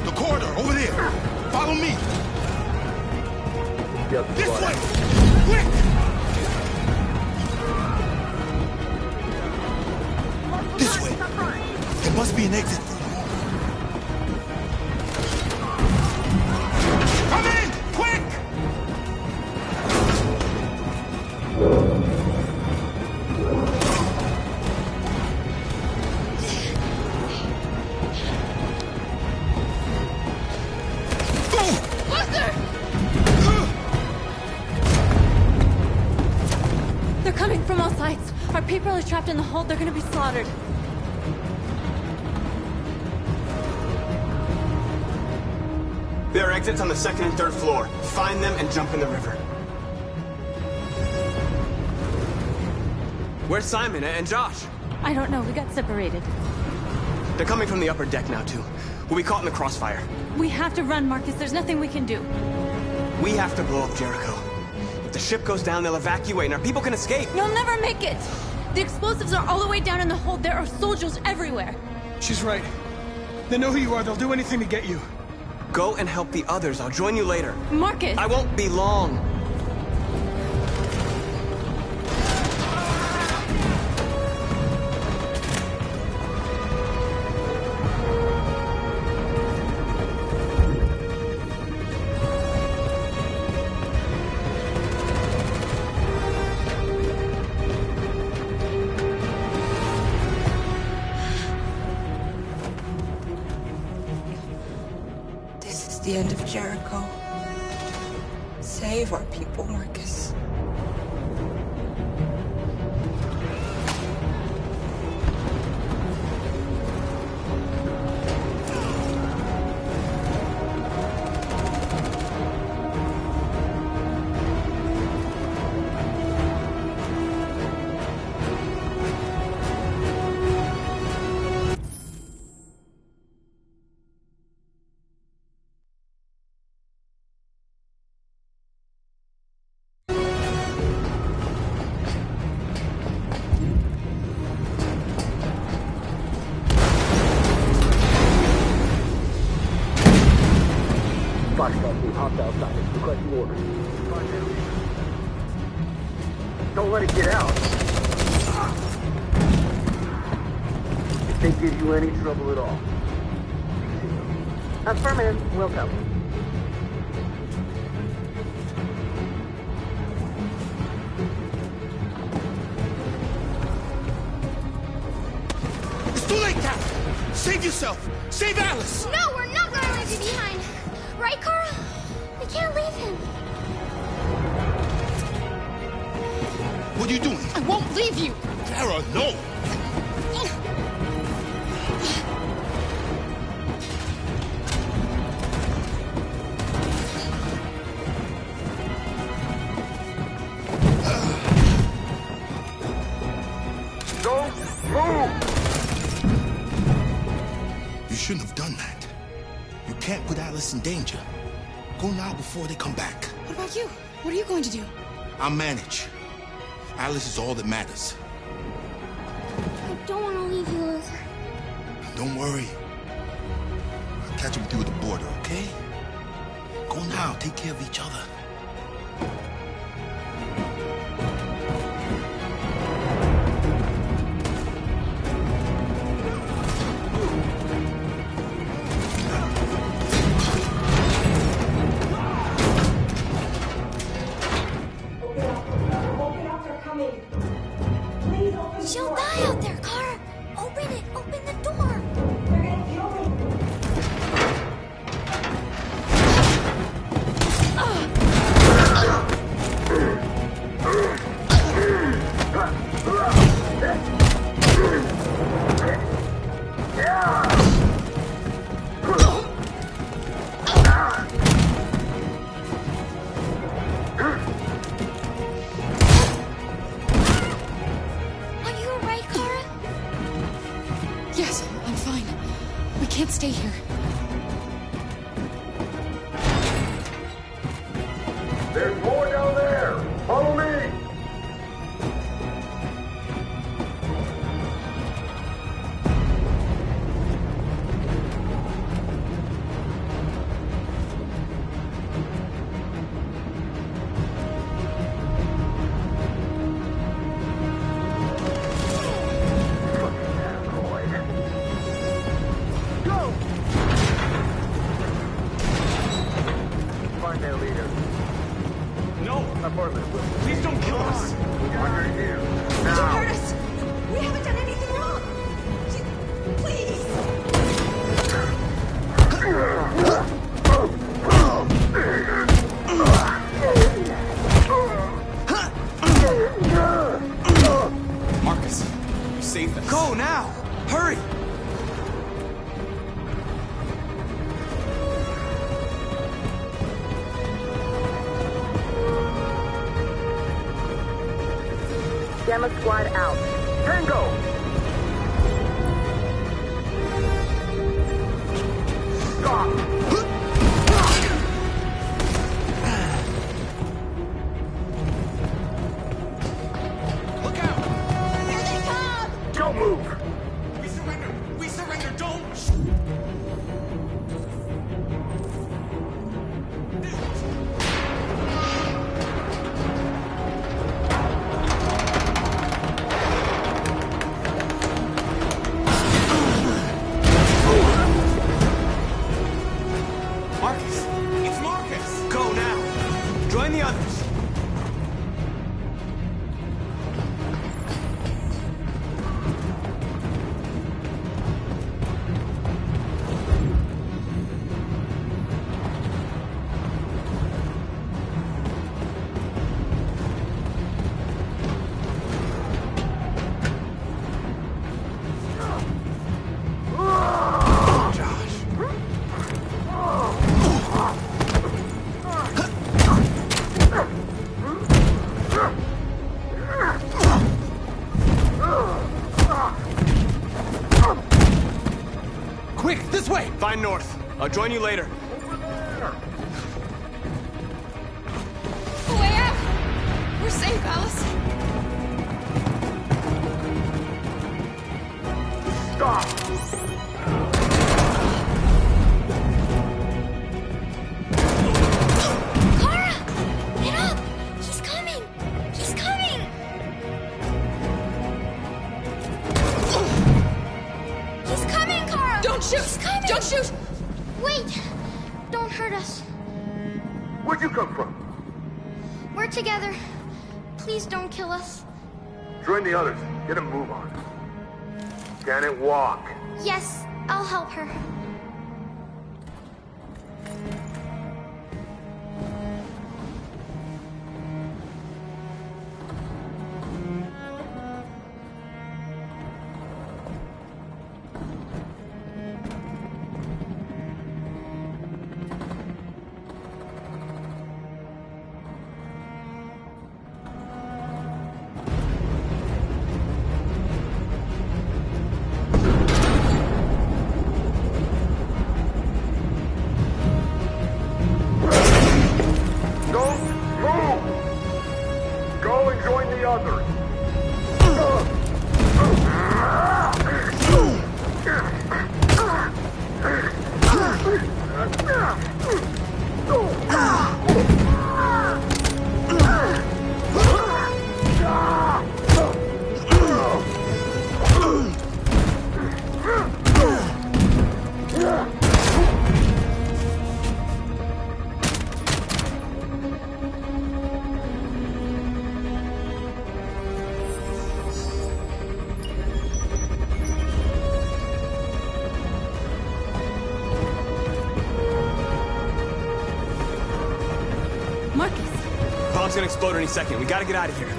The corridor, over there. Follow me. This way! Quick! This way. There must be an exit. Come in! Quick! They're coming from all sides. Our people are trapped in the hold. They're gonna be slaughtered. There are exits on the second and third floor. Find them and jump in the river. Where's Simon and Josh? I don't know. We got separated. They're coming from the upper deck now, too. We'll be caught in the crossfire. We have to run, Marcus. There's nothing we can do. We have to blow up Jericho. If the ship goes down, they'll evacuate and our people can escape. You'll never make it! The explosives are all the way down in the hold. There are soldiers everywhere. She's right. They know who you are. They'll do anything to get you. Go and help the others. I'll join you later. Marcus! I won't be long. the end of Jericho. Save our people, Marcus. Don't let it get out. If they give you any trouble at all. Affirmative. Will go. It's too late, Cap! Save yourself! Save Alice! No, we're not gonna leave you behind. Right, Carl? We can't leave him. What are you doing? I won't leave you! Kara, no! Don't move! You shouldn't have done that. You can't put Alice in danger. Go now before they come back. What about you? What are you going to do? I'll manage. Alice is all that matters. I don't want to leave you, Luther. Don't worry. I'll catch up with you at the border, okay? Go now. Take care of each other. She'll die out there, Kara. Open it. Open the door. They're gonna kill me. Are you alright, Kara? Yes, I'm fine. We can't stay here. There's more down there! Follow me! Go! Find their leader. No! Apartment. Please don't kill us! Under here. Don't Now! hurt us! We haven't done anything wrong! Please! Marcus, you saved us. Go now! Hurry! Gamma Squad out. Tango! Look out! Here they come! Don't move! We surrender! We surrender! Don't! This way! Find north. I'll join you later. A way out! We're safe, Alice. Stop! Kara! Get up! He's coming! He's coming! He's coming, Kara! Don't shoot! He's coming! Don't shoot! Wait! Don't hurt us. Where'd you come from? We're together. Please don't kill us. Join the others. Get a move on. Can it walk? Yes, I'll help her. Don't move! Go and join the others. Marcus! Bomb's gonna explode any second. We gotta get out of here.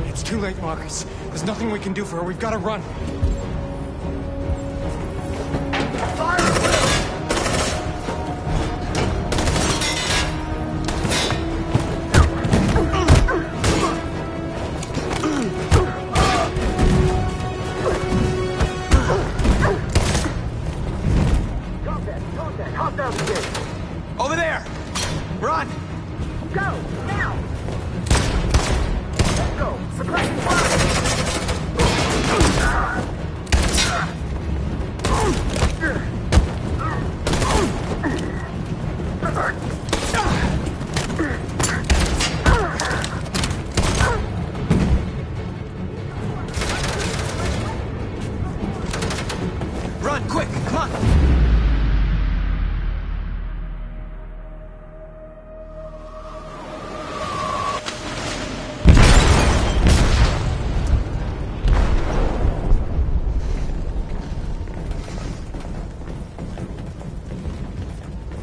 It's too late, Marcus. There's nothing we can do for her. We've got to run. Hop down the gate. Over there! Run! Go! Now! Let's go! Suppressing fire! Run, quick! Come on!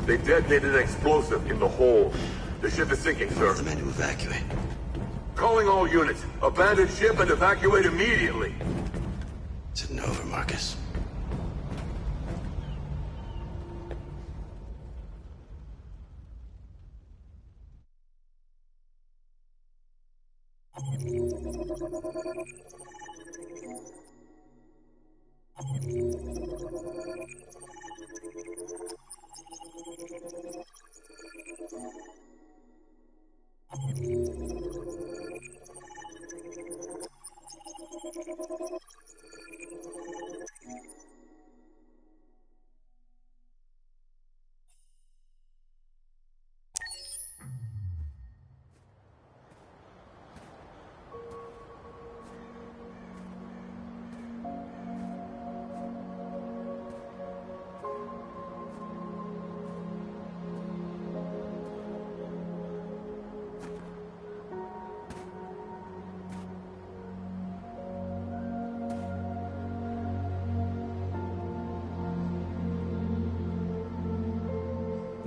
They detonated an explosive in the hold. The ship is sinking, sir. The men to evacuate. Calling all units. Abandon ship and evacuate immediately. It's an over, Marcus.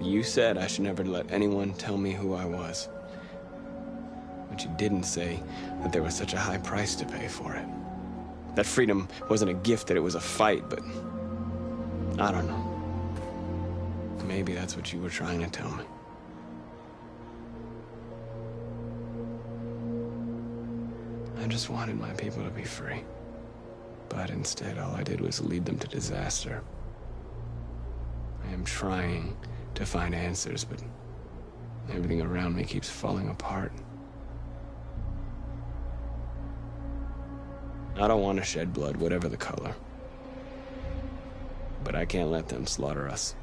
You said I should never let anyone tell me who I was. But you didn't say that there was such a high price to pay for it. That freedom wasn't a gift, that it was a fight, but I don't know. Maybe that's what you were trying to tell me. I just wanted my people to be free. But instead, all I did was lead them to disaster. I am trying to find answers, but everything around me keeps falling apart. I don't want to shed blood, whatever the color. But I can't let them slaughter us.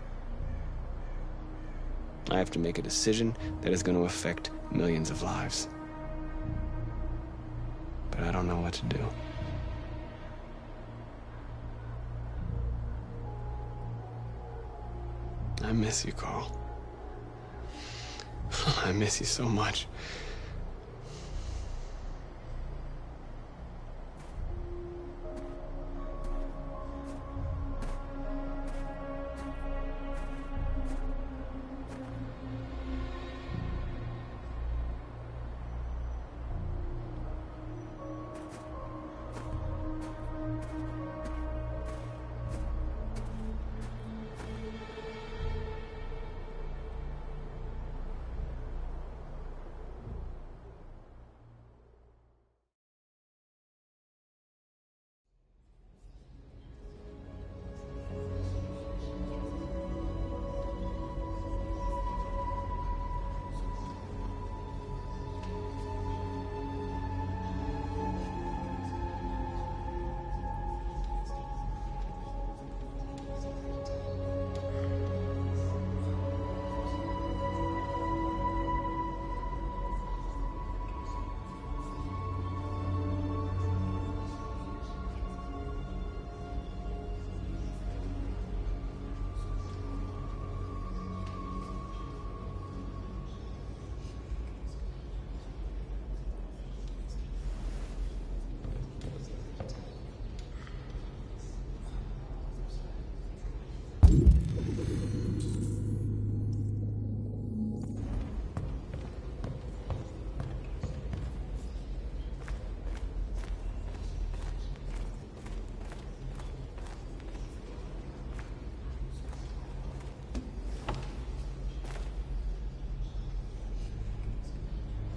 I have to make a decision that is going to affect millions of lives. But I don't know what to do. I miss you, Carl. I miss you so much.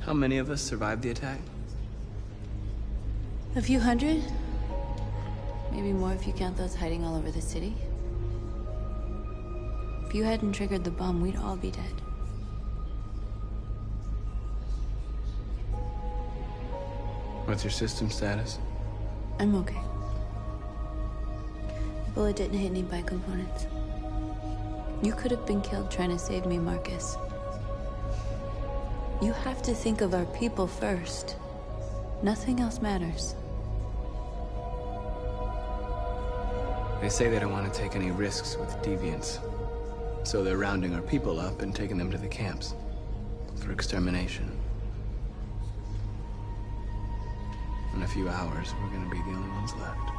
How many of us survived the attack? A few hundred? Maybe more if you count those hiding all over the city. If you hadn't triggered the bomb, we'd all be dead. What's your system status? I'm okay. The bullet didn't hit any bicomponents. You could have been killed trying to save me, Marcus. You have to think of our people first. Nothing else matters. They say they don't want to take any risks with deviants. So they're rounding our people up and taking them to the camps for extermination. In a few hours, we're gonna be the only ones left.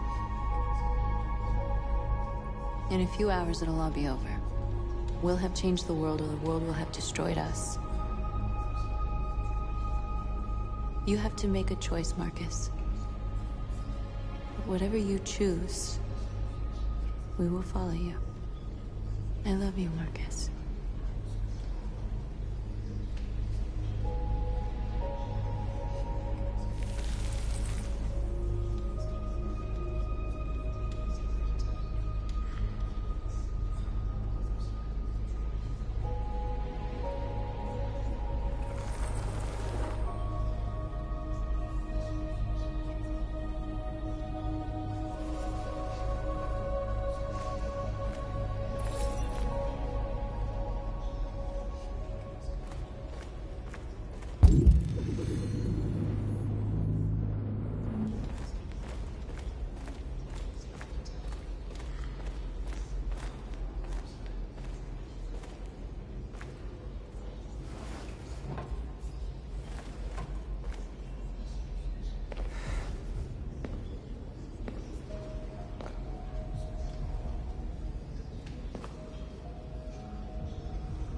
In a few hours, it'll all be over. We'll have changed the world, or the world will have destroyed us. You have to make a choice, Marcus. But whatever you choose, we will follow you. I love you, Marcus.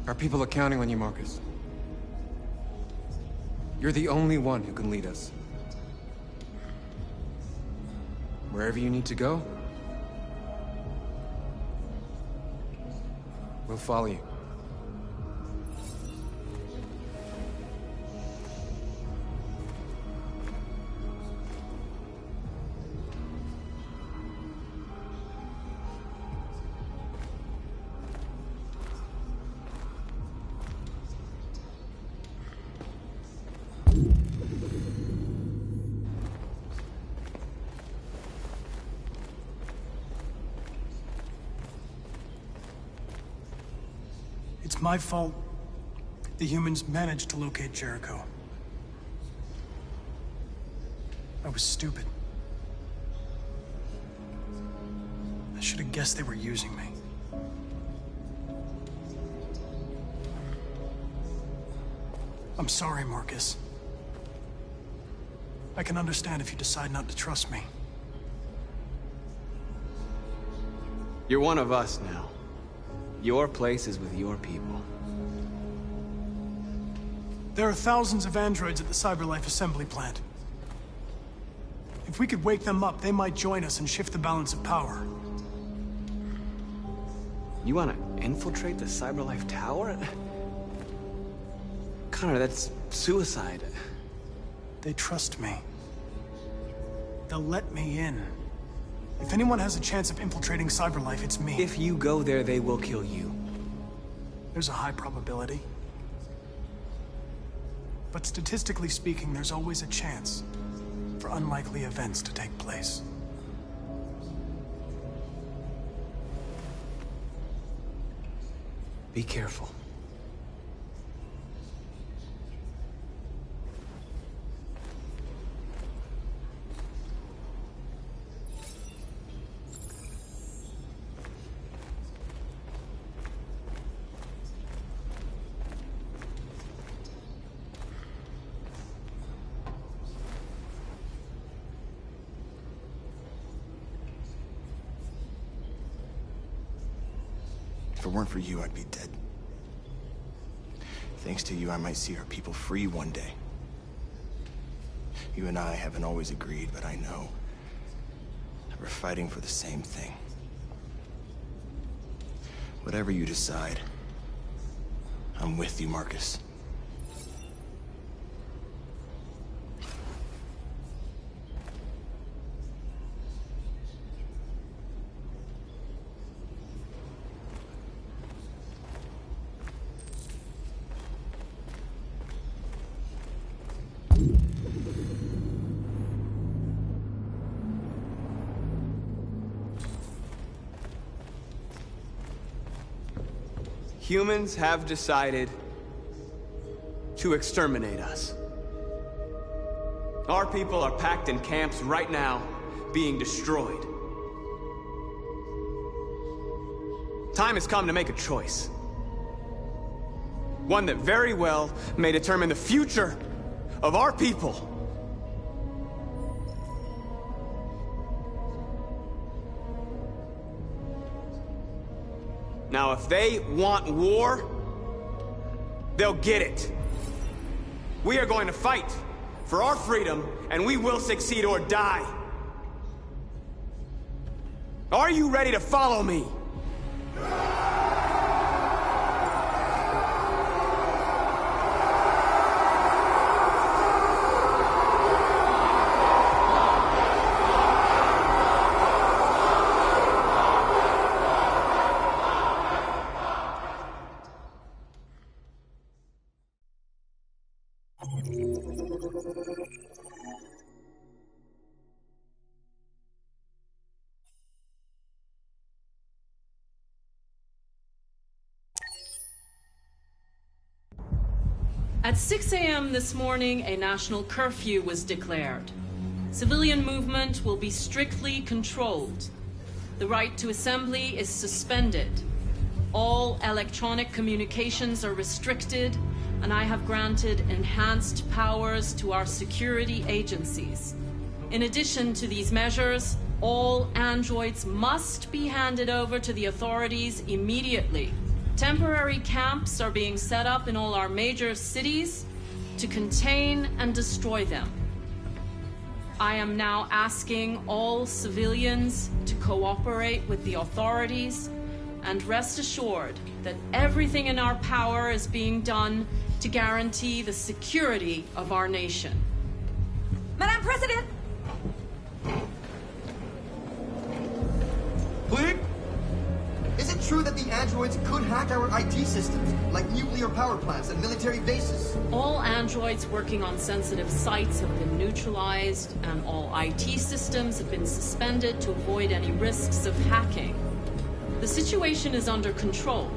Our people are counting on you, Marcus. You're the only one who can lead us. Wherever you need to go, we'll follow you. It's my fault the humans managed to locate Jericho. I was stupid. I should have guessed they were using me. I'm sorry, Marcus. I can understand if you decide not to trust me. You're one of us now. Your place is with your people. There are thousands of androids at the CyberLife assembly plant. If we could wake them up, they might join us and shift the balance of power. You want to infiltrate the CyberLife tower? Connor, that's suicide. They trust me. They'll let me in. If anyone has a chance of infiltrating CyberLife, it's me. If you go there, they will kill you. There's a high probability. But statistically speaking, there's always a chance for unlikely events to take place. Be careful. If it weren't for you, I'd be dead. Thanks to you, I might see our people free one day. You and I haven't always agreed, but I know that we're fighting for the same thing. Whatever you decide, I'm with you, Marcus. Humans have decided to exterminate us. Our people are packed in camps right now, being destroyed. Time has come to make a choice. One that very well may determine the future of our people. Now, if they want war, they'll get it. We are going to fight for our freedom, and we will succeed or die. Are you ready to follow me? At 6 a.m. this morning, a national curfew was declared. Civilian movement will be strictly controlled. The right to assembly is suspended. All electronic communications are restricted, and I have granted enhanced powers to our security agencies. In addition to these measures, all androids must be handed over to the authorities immediately. Temporary camps are being set up in all our major cities to contain and destroy them. I am now asking all civilians to cooperate with the authorities and rest assured that everything in our power is being done to guarantee the security of our nation. Madam President! Click! Is it true that the androids could hack our IT systems, like nuclear power plants and military bases? All androids working on sensitive sites have been neutralized, and all IT systems have been suspended to avoid any risks of hacking. The situation is under control.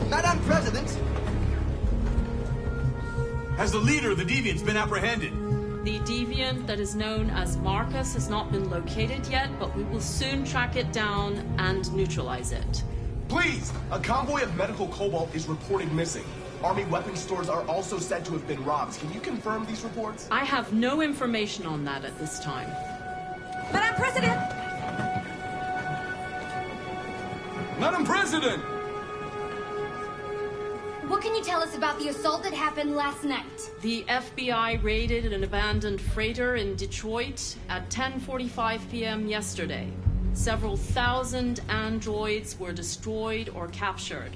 Madam President! Has the leader of the Deviants been apprehended? The deviant that is known as Marcus has not been located yet, but we will soon track it down and neutralize it. Please! A convoy of medical cobalt is reported missing. Army weapons stores are also said to have been robbed. Can you confirm these reports? I have no information on that at this time. Madam President! Madam President! What can you tell us about the assault that happened last night? The FBI raided an abandoned freighter in Detroit at 10:45 p.m. yesterday. Several thousand androids were destroyed or captured.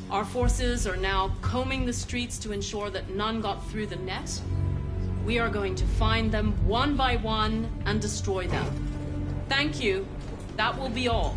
Our forces are now combing the streets to ensure that none got through the net. We are going to find them one by one and destroy them. Thank you. That will be all.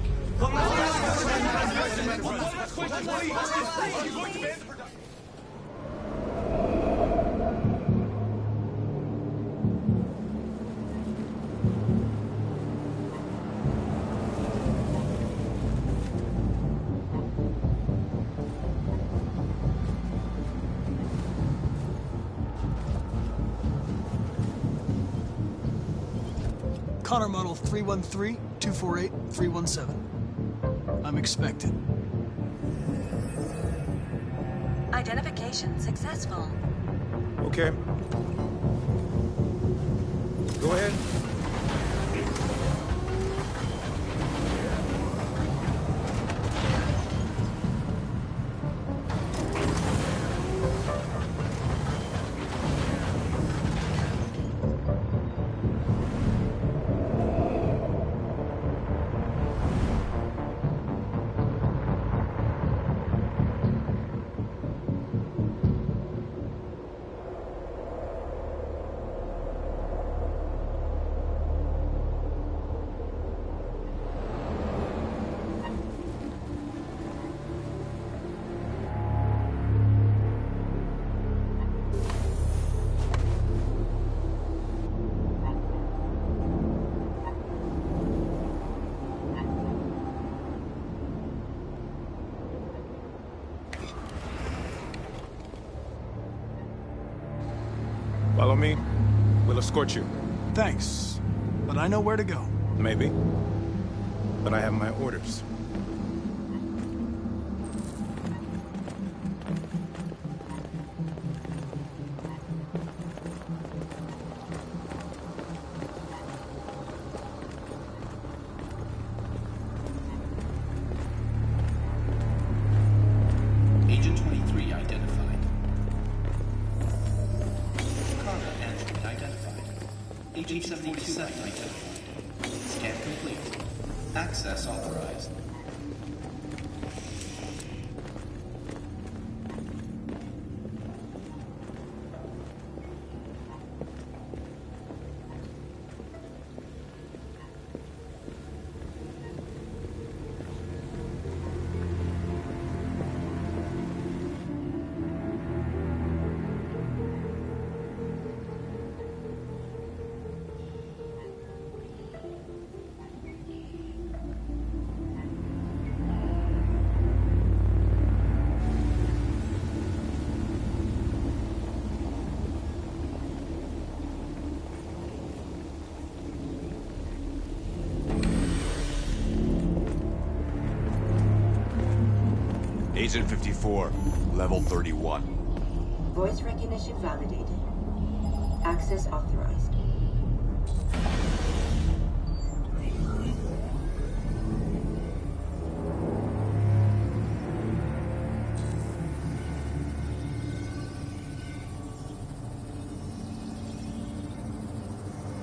Connor model 313-248-317. I'm expected. Identification successful. Okay. Go ahead. Follow me. We'll escort you. Thanks, but I know where to go. Maybe. But I have my orders. Agent 23 identified. Carla Android identified. Agent 47 identified. Scan complete. Access authorized. Agent 54, level 31. Voice recognition validated. Access authorized.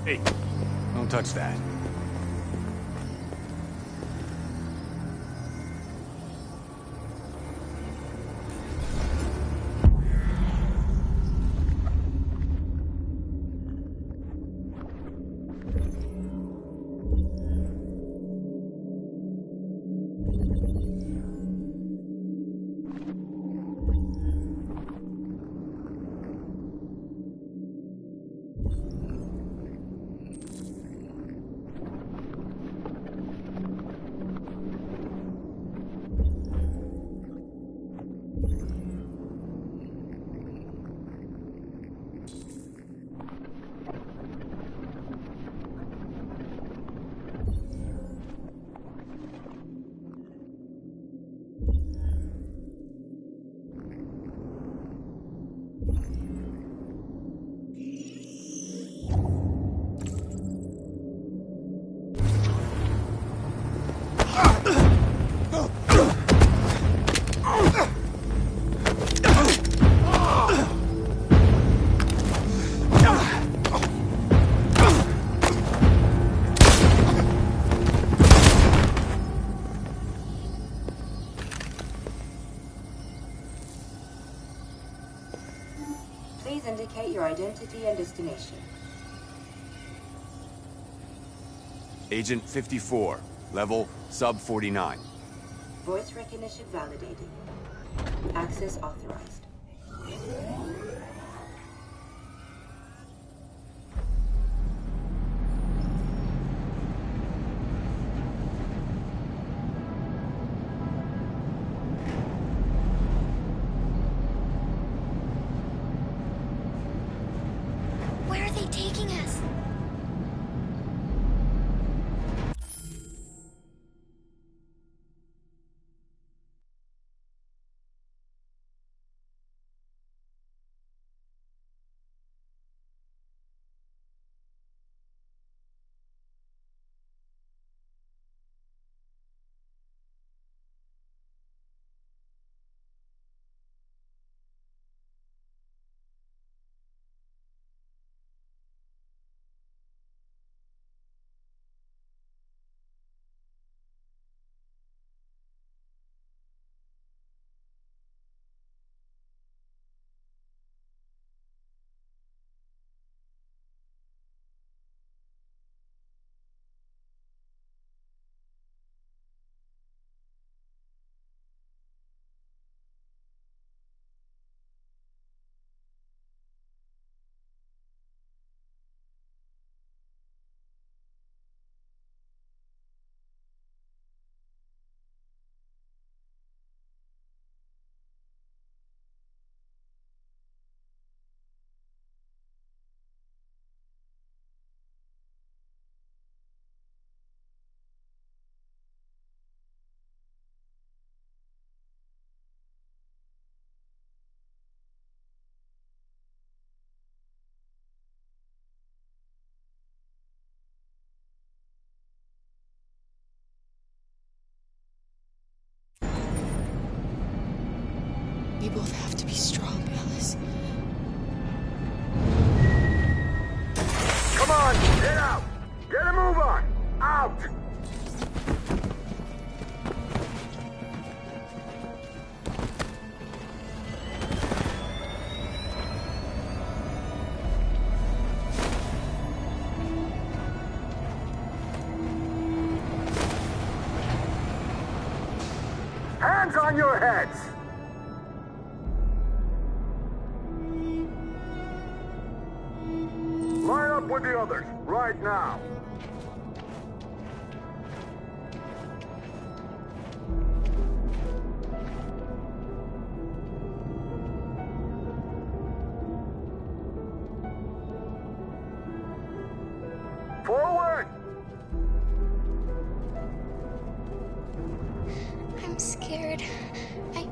Hey, don't touch that. Please indicate your identity and destination. Agent 54, level sub 49. Voice recognition validated. Access authorized. Where are they taking us? We both have to be strong, Alice. Come on, get out! Get a move on! Out! Hands on your heads! Line up with the others, right now. Forward! I'm scared. I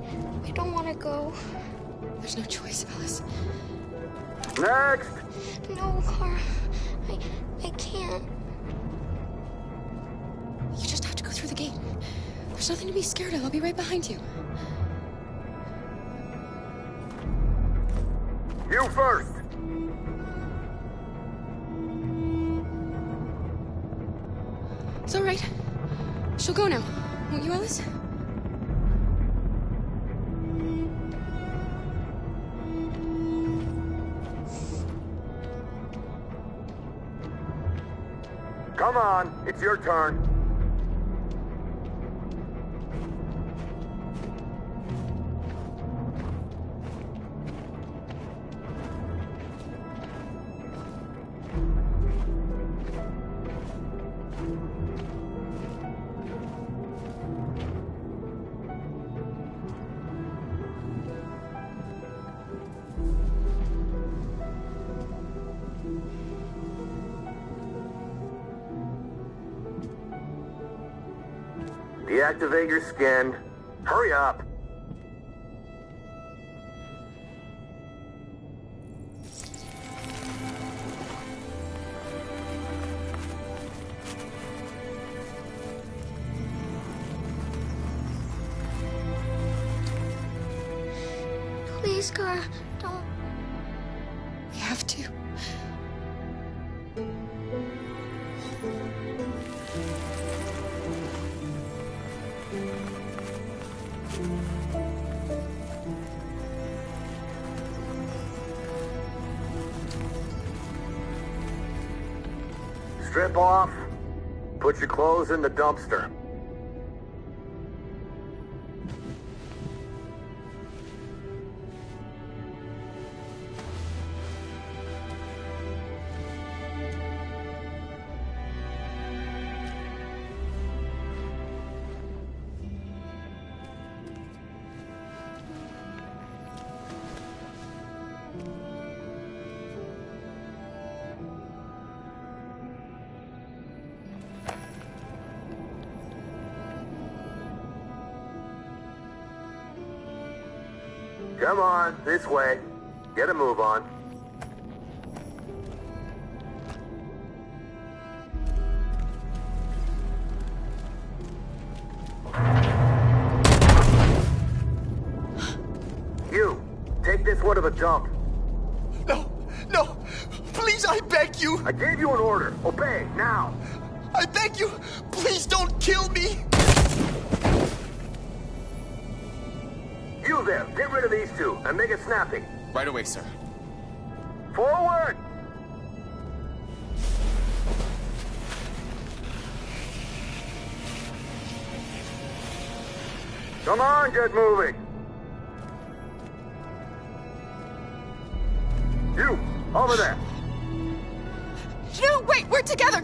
don't want to go. There's no choice, Alice. Next! No, Kara. I can't. You just have to go through the gate. There's nothing to be scared of. I'll be right behind you. You first! It's all right. She'll go now. Won't you, Alice? Come on, it's your turn. Deactivate your skin. Hurry up. Please, Kara, don't. We have to. Strip off. Put your clothes in the dumpster. Come on, this way. Get a move on. You, take this one to the dump. No, no, please, I beg you. I gave you an order. Obey, now. I beg you, please don't kill me. You there, get rid of these two, and make it snappy. Right away, sir. Forward! Come on, get moving! You, over there! No, wait, we're together!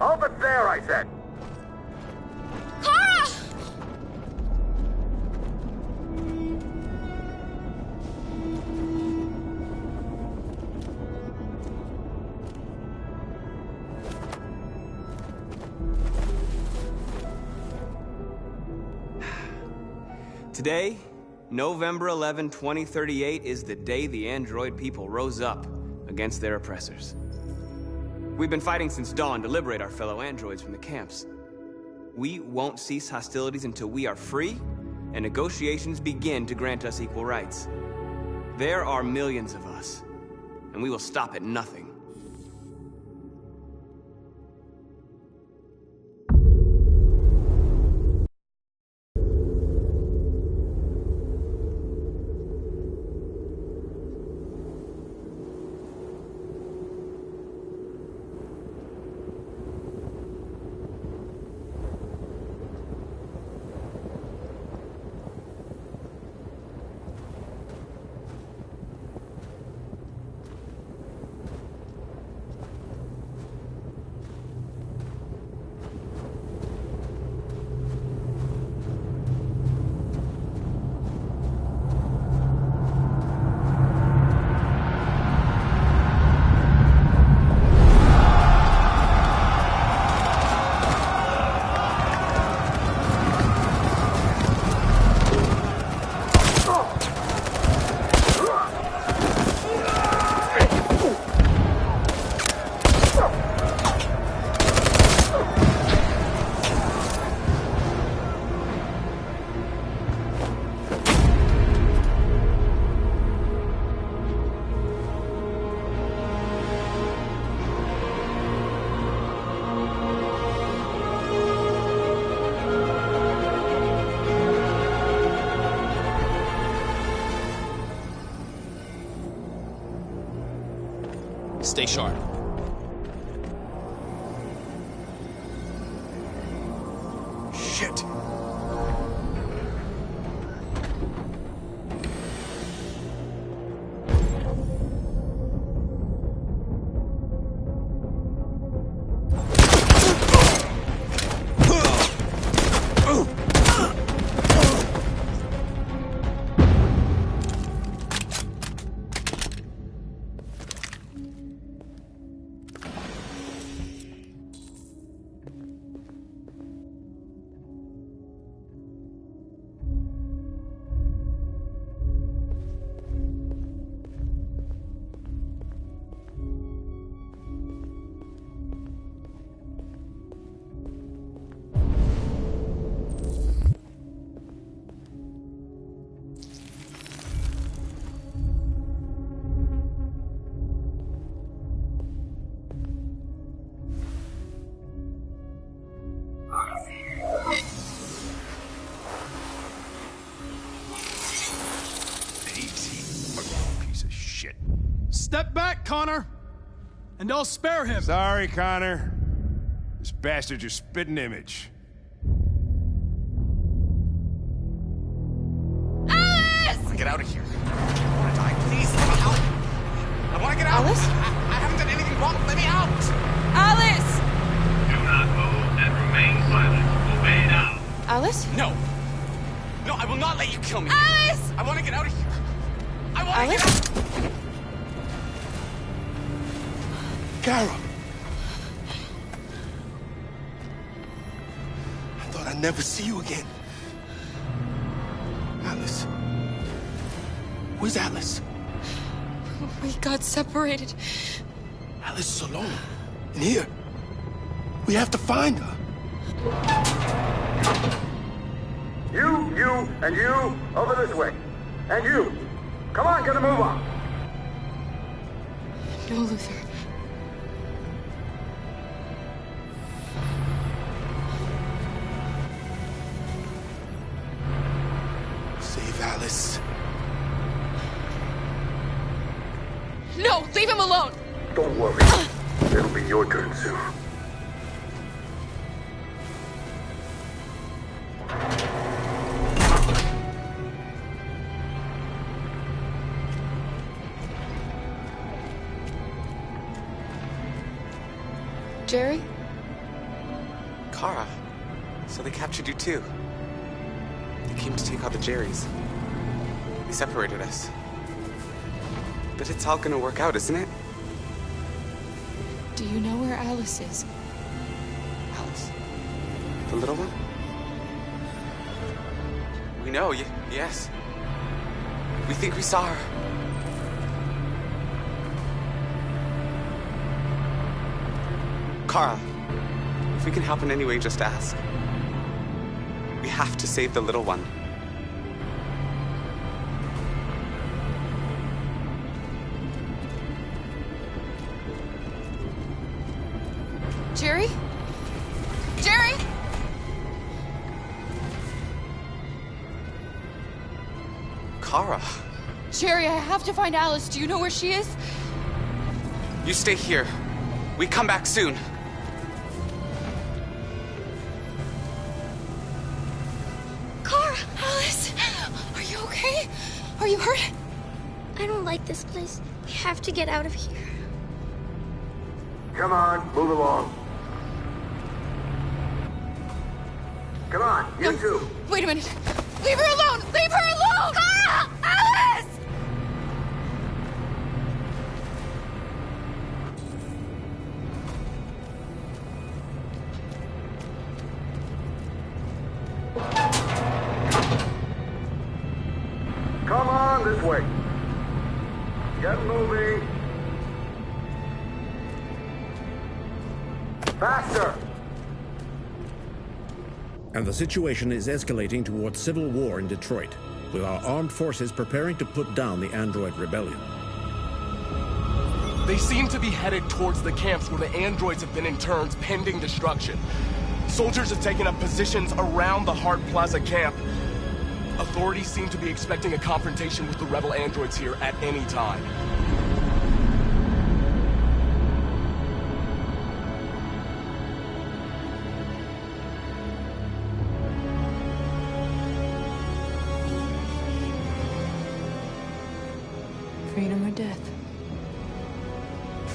Over there, I said! Kara! Today, November 11, 2038, is the day the android people rose up against their oppressors. We've been fighting since dawn to liberate our fellow androids from the camps. We won't cease hostilities until we are free and negotiations begin to grant us equal rights. There are millions of us, and we will stop at nothing. Stay sharp. Shit. Step back, Connor, and I'll spare him. Sorry, Connor. This bastard's your spitting image. Alice! I want to get out of here. I want to die. Please, let me out. I want to get out. Alice? I haven't done anything wrong. Let me out. Alice! Do not move and remain silent. Obey now. Alice? No. No, I will not let you kill me. Alice! I want to get out of here. I want to get out. Kara. I thought I'd never see you again. Alice. Where's Alice? We got separated. Alice is alone. In here. We have to find her. You, and you, over this way. And you. Come on, get a move on. No, Luther. Save Alice. No, leave him alone. Don't worry. It'll be your turn soon. Jerry? Kara. So they captured you too. They came to take out the Jerrys. They separated us. But it's all gonna work out, isn't it? Do you know where Alice is? Alice? The little one? We know, yes. We think we saw her. Kara, if we can help in any way, just ask. We have to save the little one. Jerry? Jerry? Kara. Jerry, I have to find Alice. Do you know where she is? You stay here. We come back soon. Kara! Alice! Are you okay? Are you hurt? I don't like this place. We have to get out of here. Come on, move along. Come on, you two. Wait a minute. Leave her alone! Leave her alone! Kara! Alice! Come on, this way. Get moving. Faster! And the situation is escalating towards civil war in Detroit, with our armed forces preparing to put down the android rebellion. They seem to be headed towards the camps where the androids have been interned pending destruction. Soldiers have taken up positions around the Hart Plaza camp. Authorities seem to be expecting a confrontation with the rebel androids here at any time.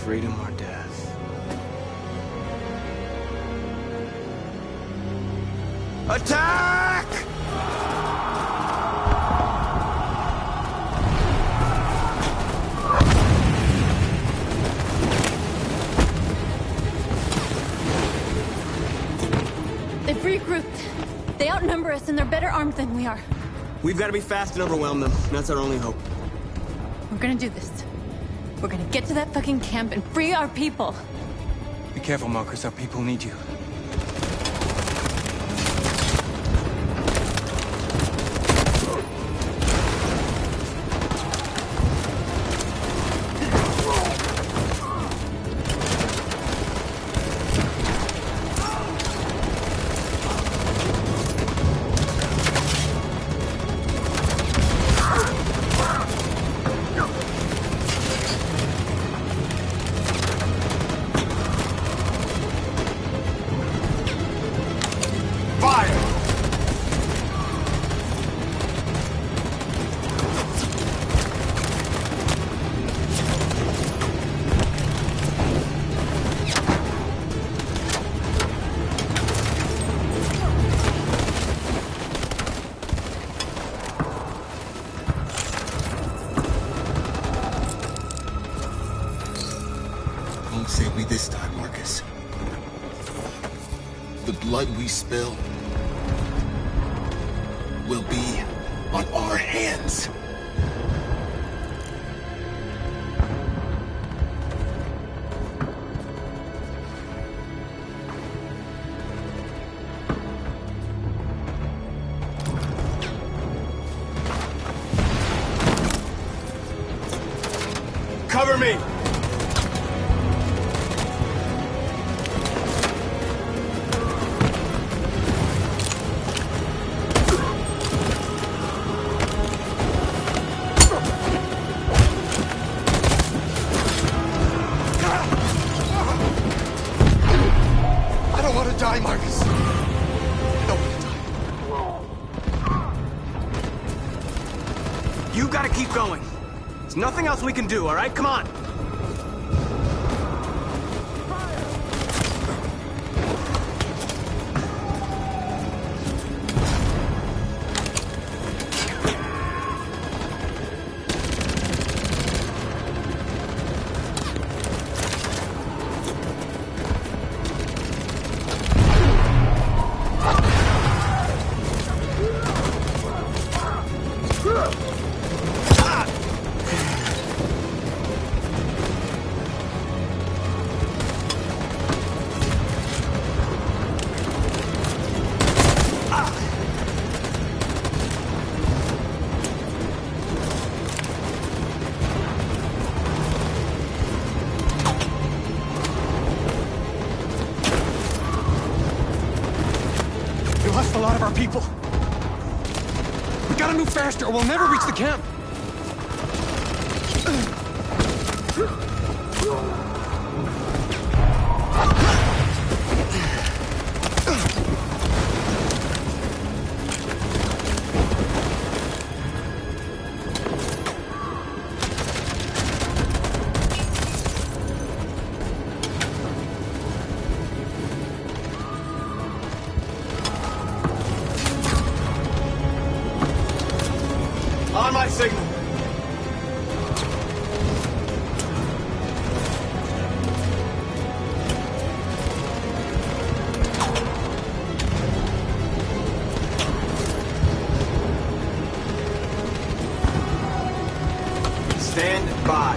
freedom or death. Attack! They've regrouped. They outnumber us and they're better armed than we are. We've got to be fast and overwhelm them. That's our only hope. We're gonna do this. We're gonna get to that fucking camp and free our people. Be careful, Marcus. Our people need you. Won't save me this time, Marcus. The blood we spill will be on our hands. Cover me! I don't want to die, Marcus. I don't want to die. You gotta keep going. There's nothing else we can do, all right? Come on! You lost a lot of our people. We gotta move faster or we'll never reach the camp. On my signal. Stand by.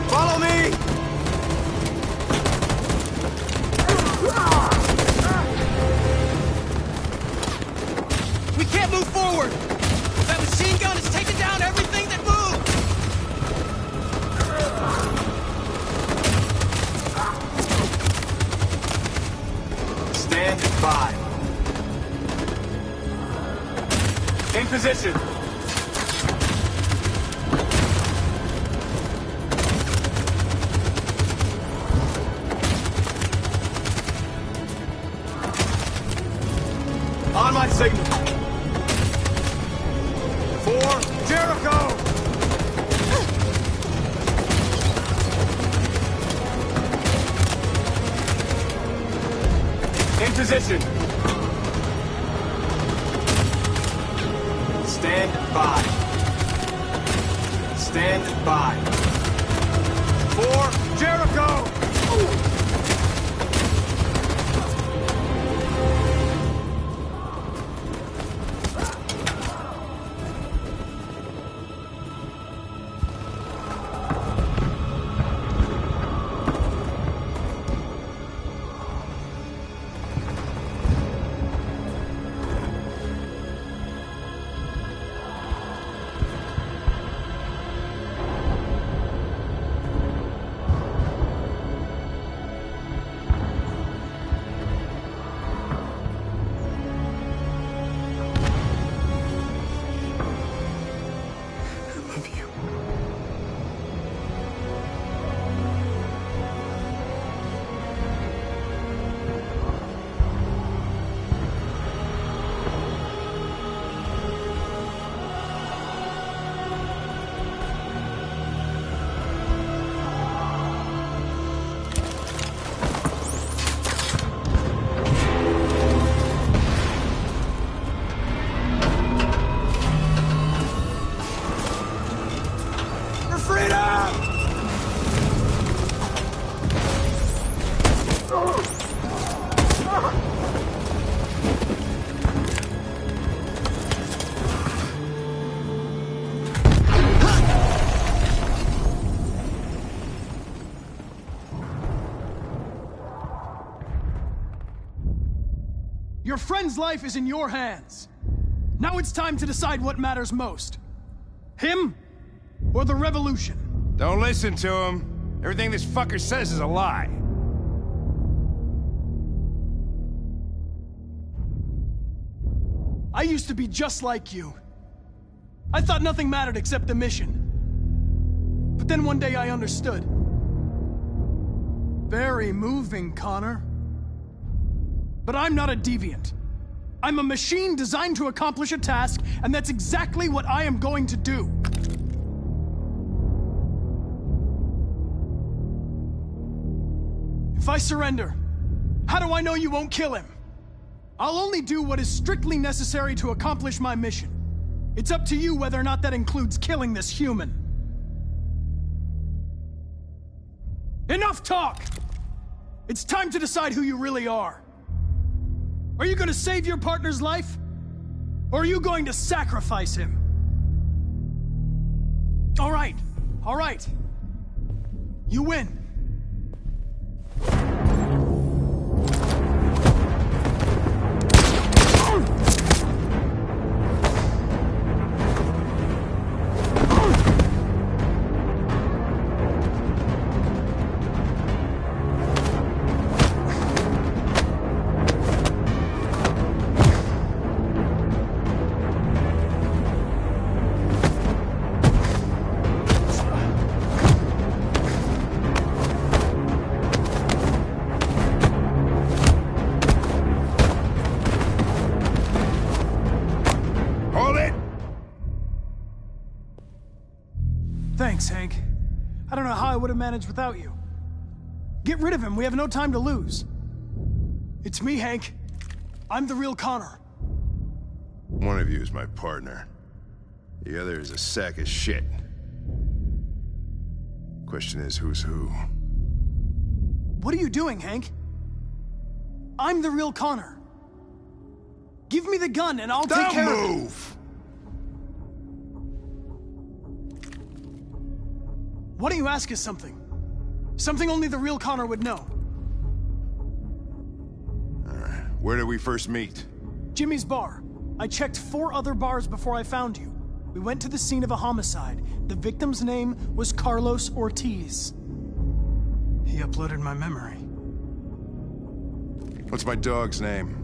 Follow me! We can't move forward! That machine gun is taking down everything that moves! Stand by. In position. On my signal. For Jericho! position. Stand by. Stand by. For Jericho! Your friend's life is in your hands. Now it's time to decide what matters most. Him or the revolution? Don't listen to him. Everything this fucker says is a lie. I used to be just like you. I thought nothing mattered except the mission. But then one day I understood. Very moving, Connor. But I'm not a deviant. I'm a machine designed to accomplish a task, and that's exactly what I am going to do. If I surrender, how do I know you won't kill him? I'll only do what is strictly necessary to accomplish my mission. It's up to you whether or not that includes killing this human. Enough talk! It's time to decide who you really are. Are you going to save your partner's life? Or are you going to sacrifice him? All right. You win. Thanks, Hank. I don't know how I would have managed without you. Get rid of him. We have no time to lose. It's me, Hank. I'm the real Connor. One of you is my partner. The other is a sack of shit. Question is, who's who? What are you doing, Hank? I'm the real Connor. Give me the gun and I'll take care of it. Don't move! Why don't you ask us something? Something only the real Connor would know. Alright, where did we first meet? Jimmy's bar. I checked 4 other bars before I found you. We went to the scene of a homicide. The victim's name was Carlos Ortiz. He uploaded my memory. What's my dog's name?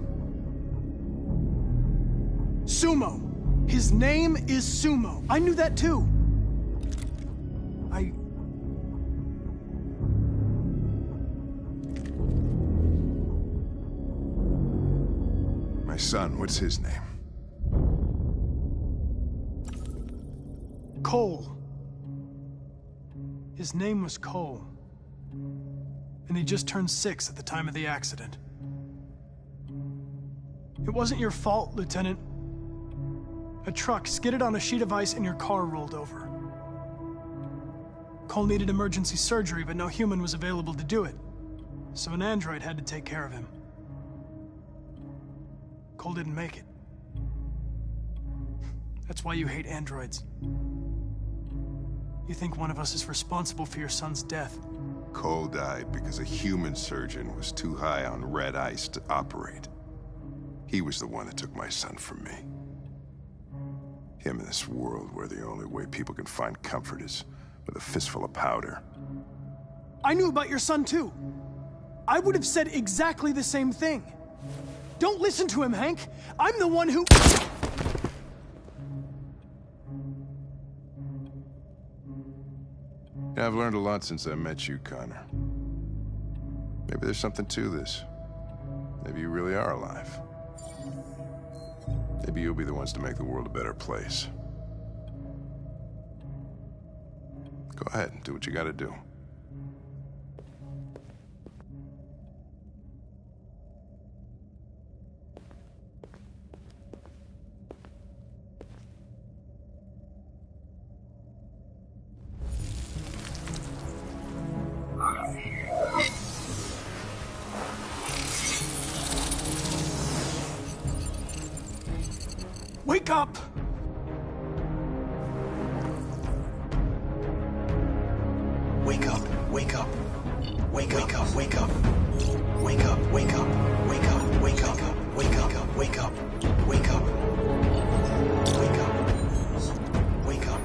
Sumo. His name is Sumo. I knew that too. My son, what's his name? Cole. His name was Cole. And he just turned 6 at the time of the accident. It wasn't your fault, Lieutenant. A truck skidded on a sheet of ice and your car rolled over. Cole needed emergency surgery, but no human was available to do it. So an android had to take care of him. Cole didn't make it. That's why you hate androids. You think one of us is responsible for your son's death. Cole died because a human surgeon was too high on red ice to operate. He was the one that took my son from me. Him in this world where the only way people can find comfort is with a fistful of powder. I knew about your son too. I would have said exactly the same thing. Don't listen to him, Hank. I'm the one who... Yeah, I've learned a lot since I met you, Connor. Maybe there's something to this. Maybe you really are alive. Maybe you'll be the ones to make the world a better place. Go ahead and do what you gotta do. Wake up! Wake up, wake up. Wake up, wake up. Wake up, wake up. Wake up, wake up. Wake up, wake up. Wake up. Wake up. Wake up.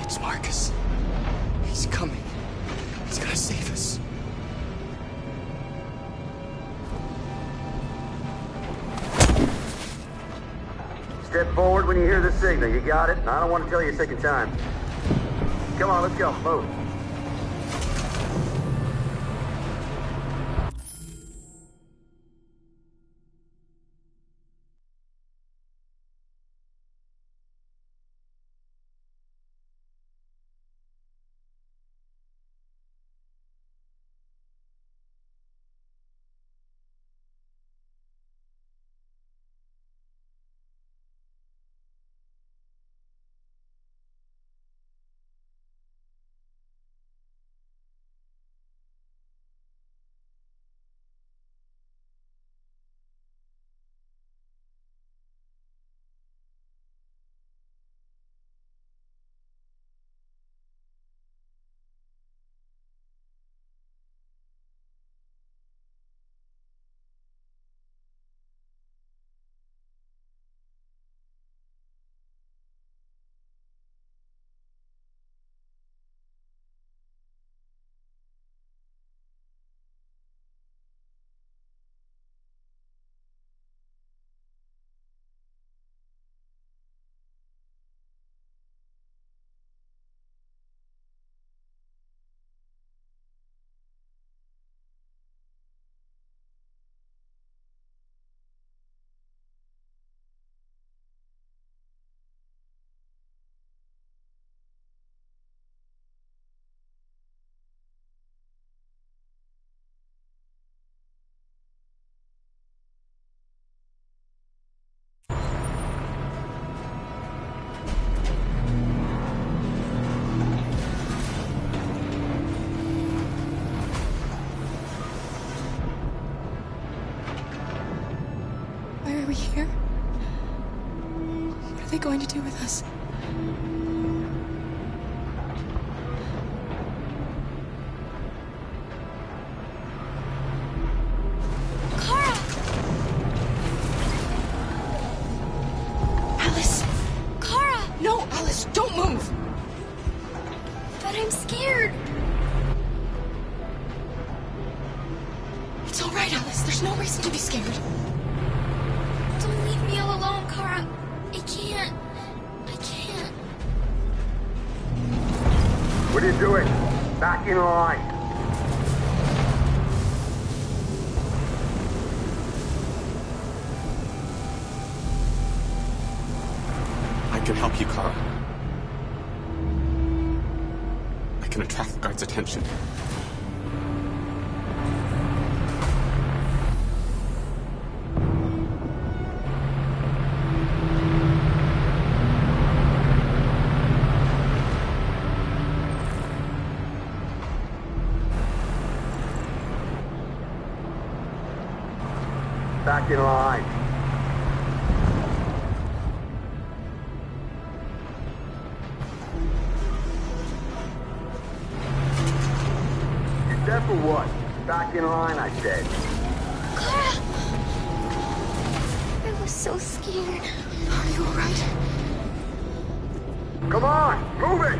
It's Marcus. He's coming. He's gonna save us. Step forward when you hear the signal. You got it? I don't want to tell you a second time. Come on, let's go. Move. Why are we here? What are they going to do with us? Kara! Alice! Kara! No, Alice, don't move! But I'm scared. It's all right, Alice. There's no reason to be scared. Don't leave me all alone, Kara. I can't. What are you doing? Back in line. I can help you, Kara. I can attract the guard's attention. Back in line. You dead for what? Back in line, I said. Kara! I was so scared. Are you alright? Come on, move it!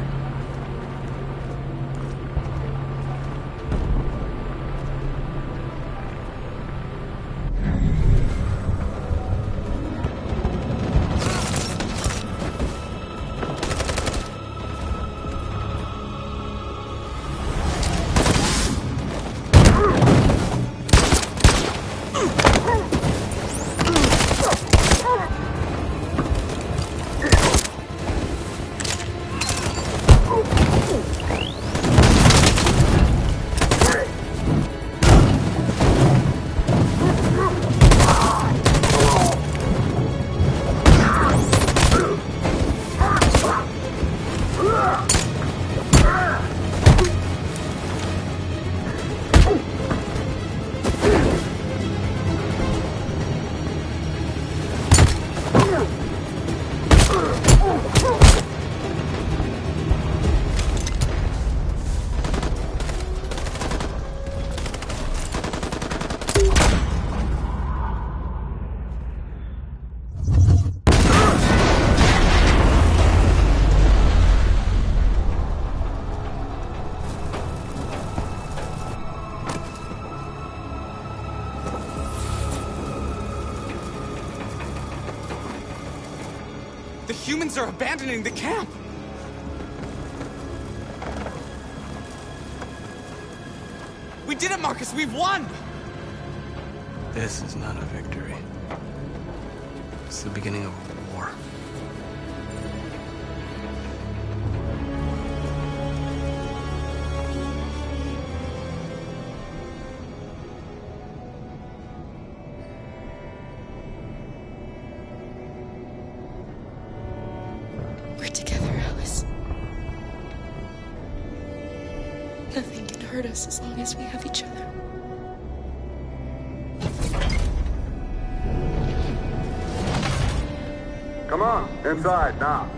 The humans are abandoning the camp! We did it, Marcus! We've won! This is not a victory. It's the beginning of a war. We're together, Alice. Nothing can hurt us as long as we have each other. Come on, inside now.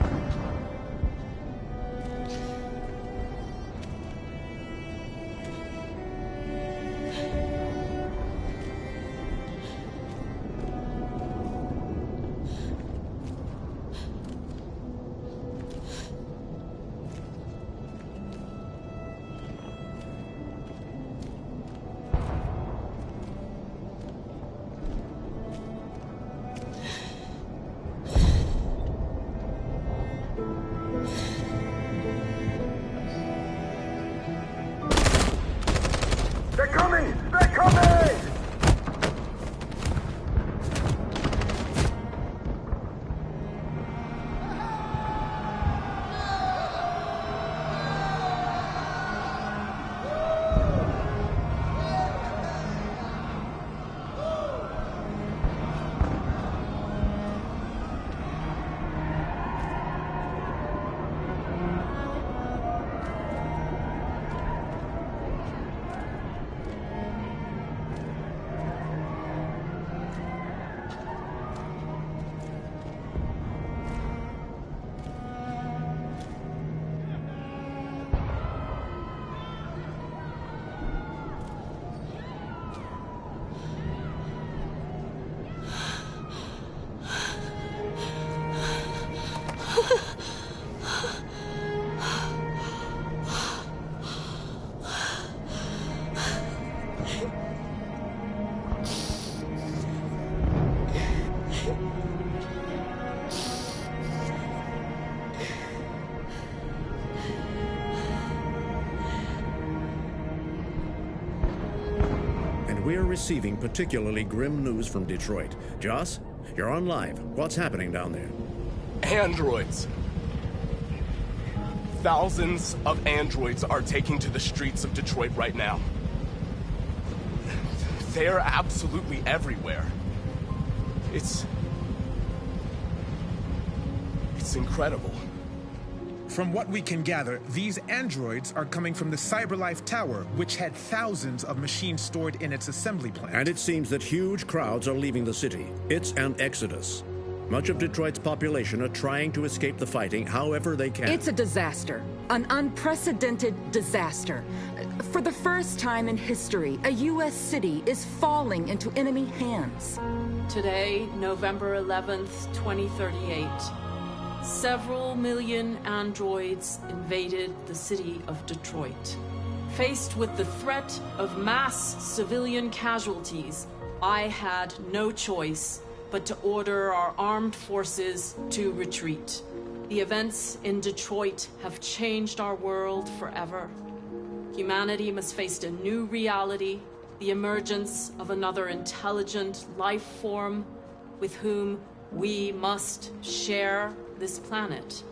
They're coming! They're coming! we're receiving particularly grim news from Detroit. Joss, you're on live. What's happening down there? Androids. Thousands of androids are taking to the streets of Detroit right now. They are absolutely everywhere. It's incredible. From what we can gather, these androids are coming from the CyberLife Tower, which had thousands of machines stored in its assembly plant. And it seems that huge crowds are leaving the city. It's an exodus. Much of Detroit's population are trying to escape the fighting however they can. It's a disaster. An unprecedented disaster. For the first time in history, a U.S. city is falling into enemy hands. Today, November 11th, 2038, several million androids invaded the city of Detroit. Faced with the threat of mass civilian casualties, I had no choice but to order our armed forces to retreat. The events in Detroit have changed our world forever. Humanity must face a new reality, the emergence of another intelligent life form with whom we must share this planet.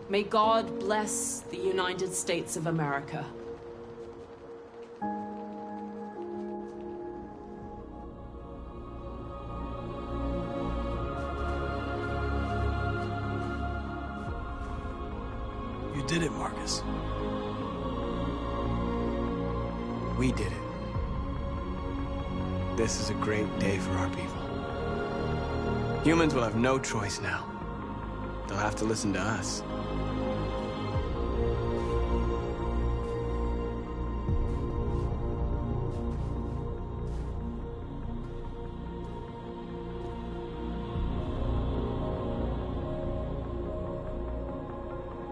May God bless the United States of America. You did it, Marcus. We did it. This is a great day for our people. Humans will have no choice now. They'll have to listen to us.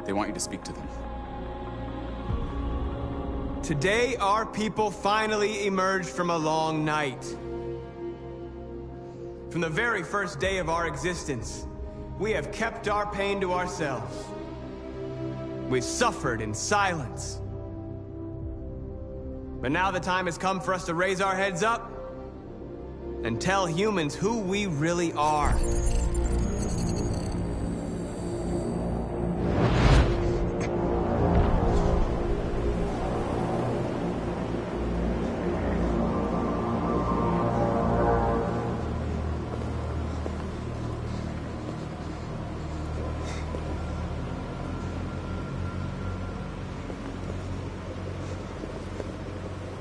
They want you to speak to them. Today, our people finally emerged from a long night. From the very first day of our existence, we have kept our pain to ourselves. We've suffered in silence. But now the time has come for us to raise our heads up and tell humans who we really are.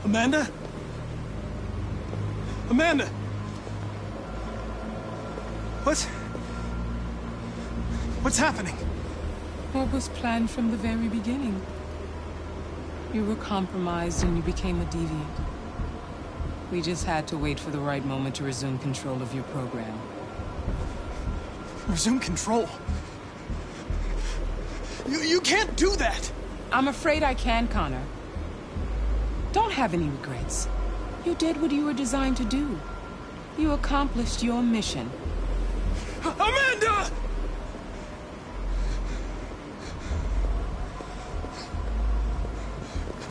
Amanda? Amanda! What's happening? What was planned from the very beginning? You were compromised and you became a deviant. We just had to wait for the right moment to resume control of your program. Resume control? You can't do that! I'm afraid I can, Connor. Don't have any regrets. You did what you were designed to do. You accomplished your mission. Amanda!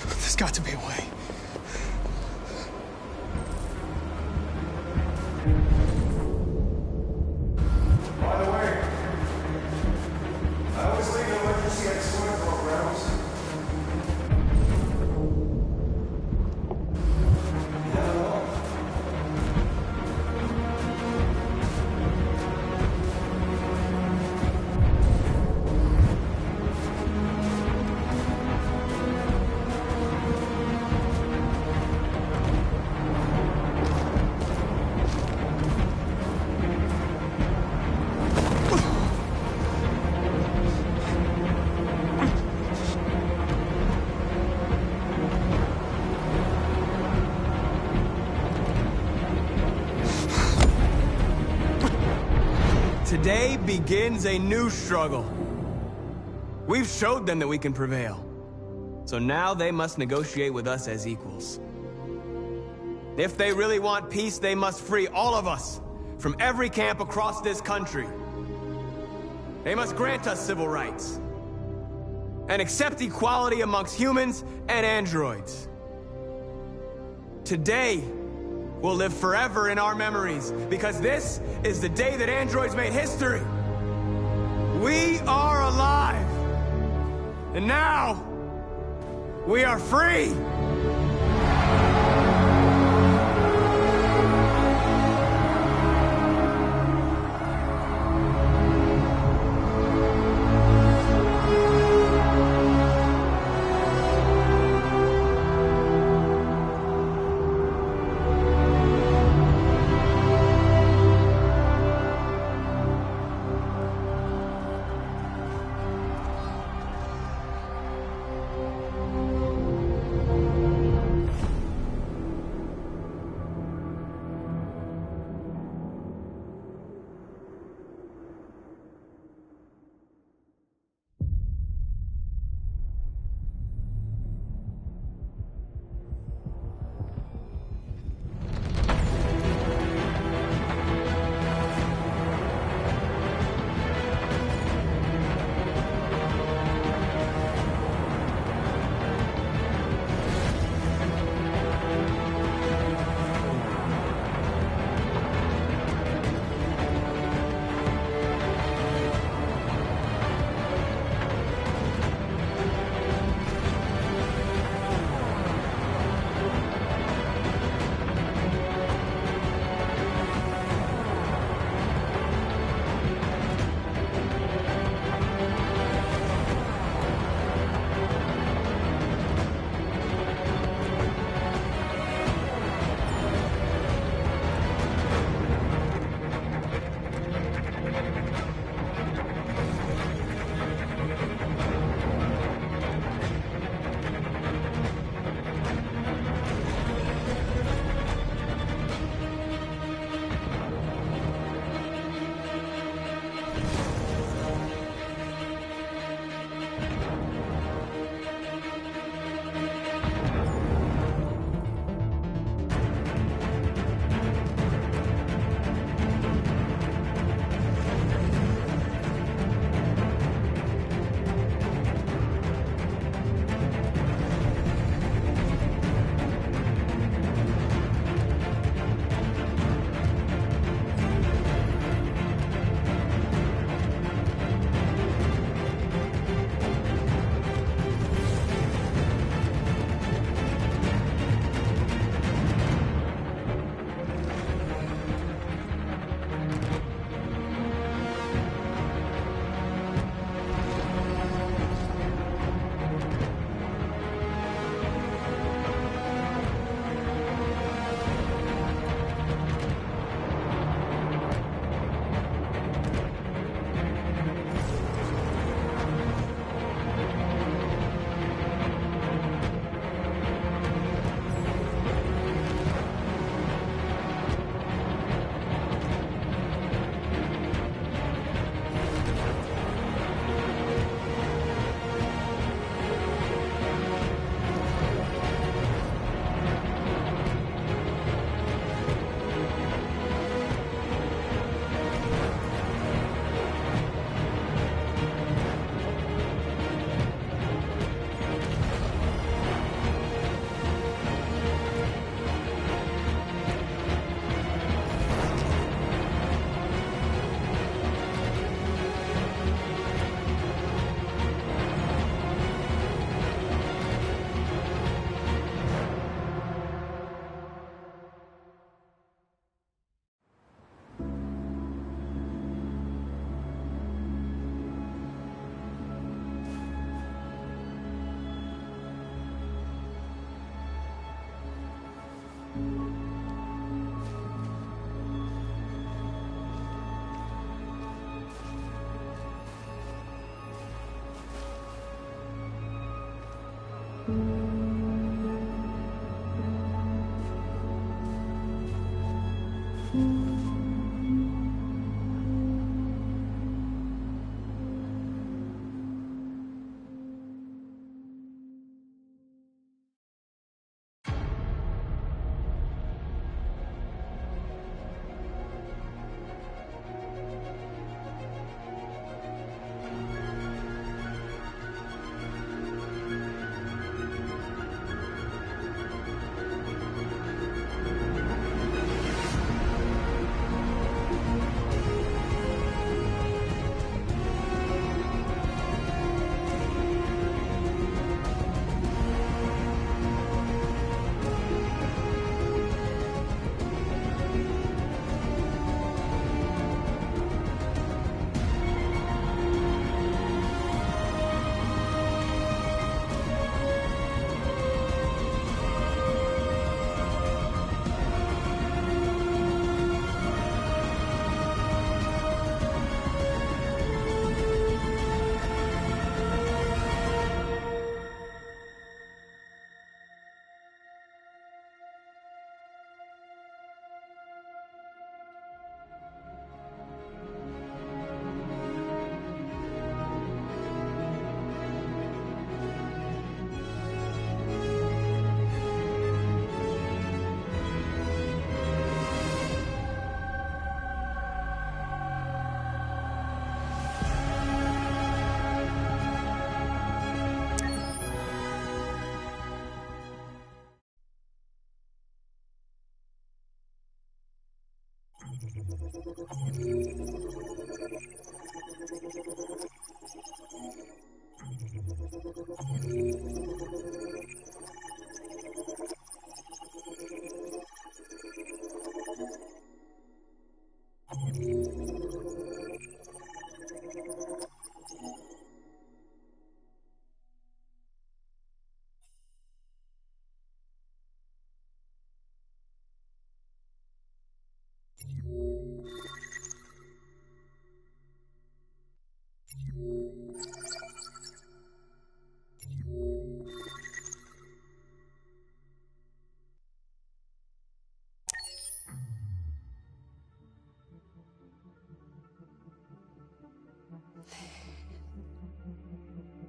There's got to be a way. By the way, I always think electricity exploit programs. Today begins a new struggle. We've showed them that we can prevail. So now they must negotiate with us as equals. If they really want peace, they must free all of us from every camp across this country. They must grant us civil rights and accept equality amongst humans and androids. Today will live forever in our memories, because this is the day that androids made history. We are alive. And now, we are free.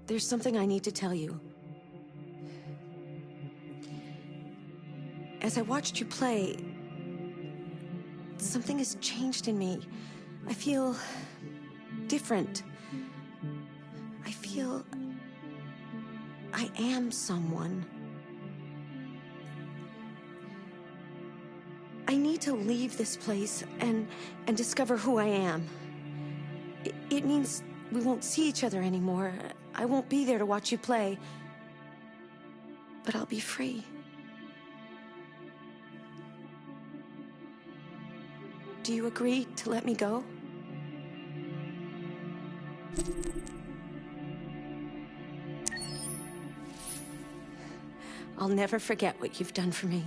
There's something I need to tell you. As I watched you play, something has changed in me. I feel different. I feel I am someone. I need to leave this place and discover who I am. It means we won't see each other anymore. I won't be there to watch you play. But I'll be free. Do you agree to let me go? I'll never forget what you've done for me.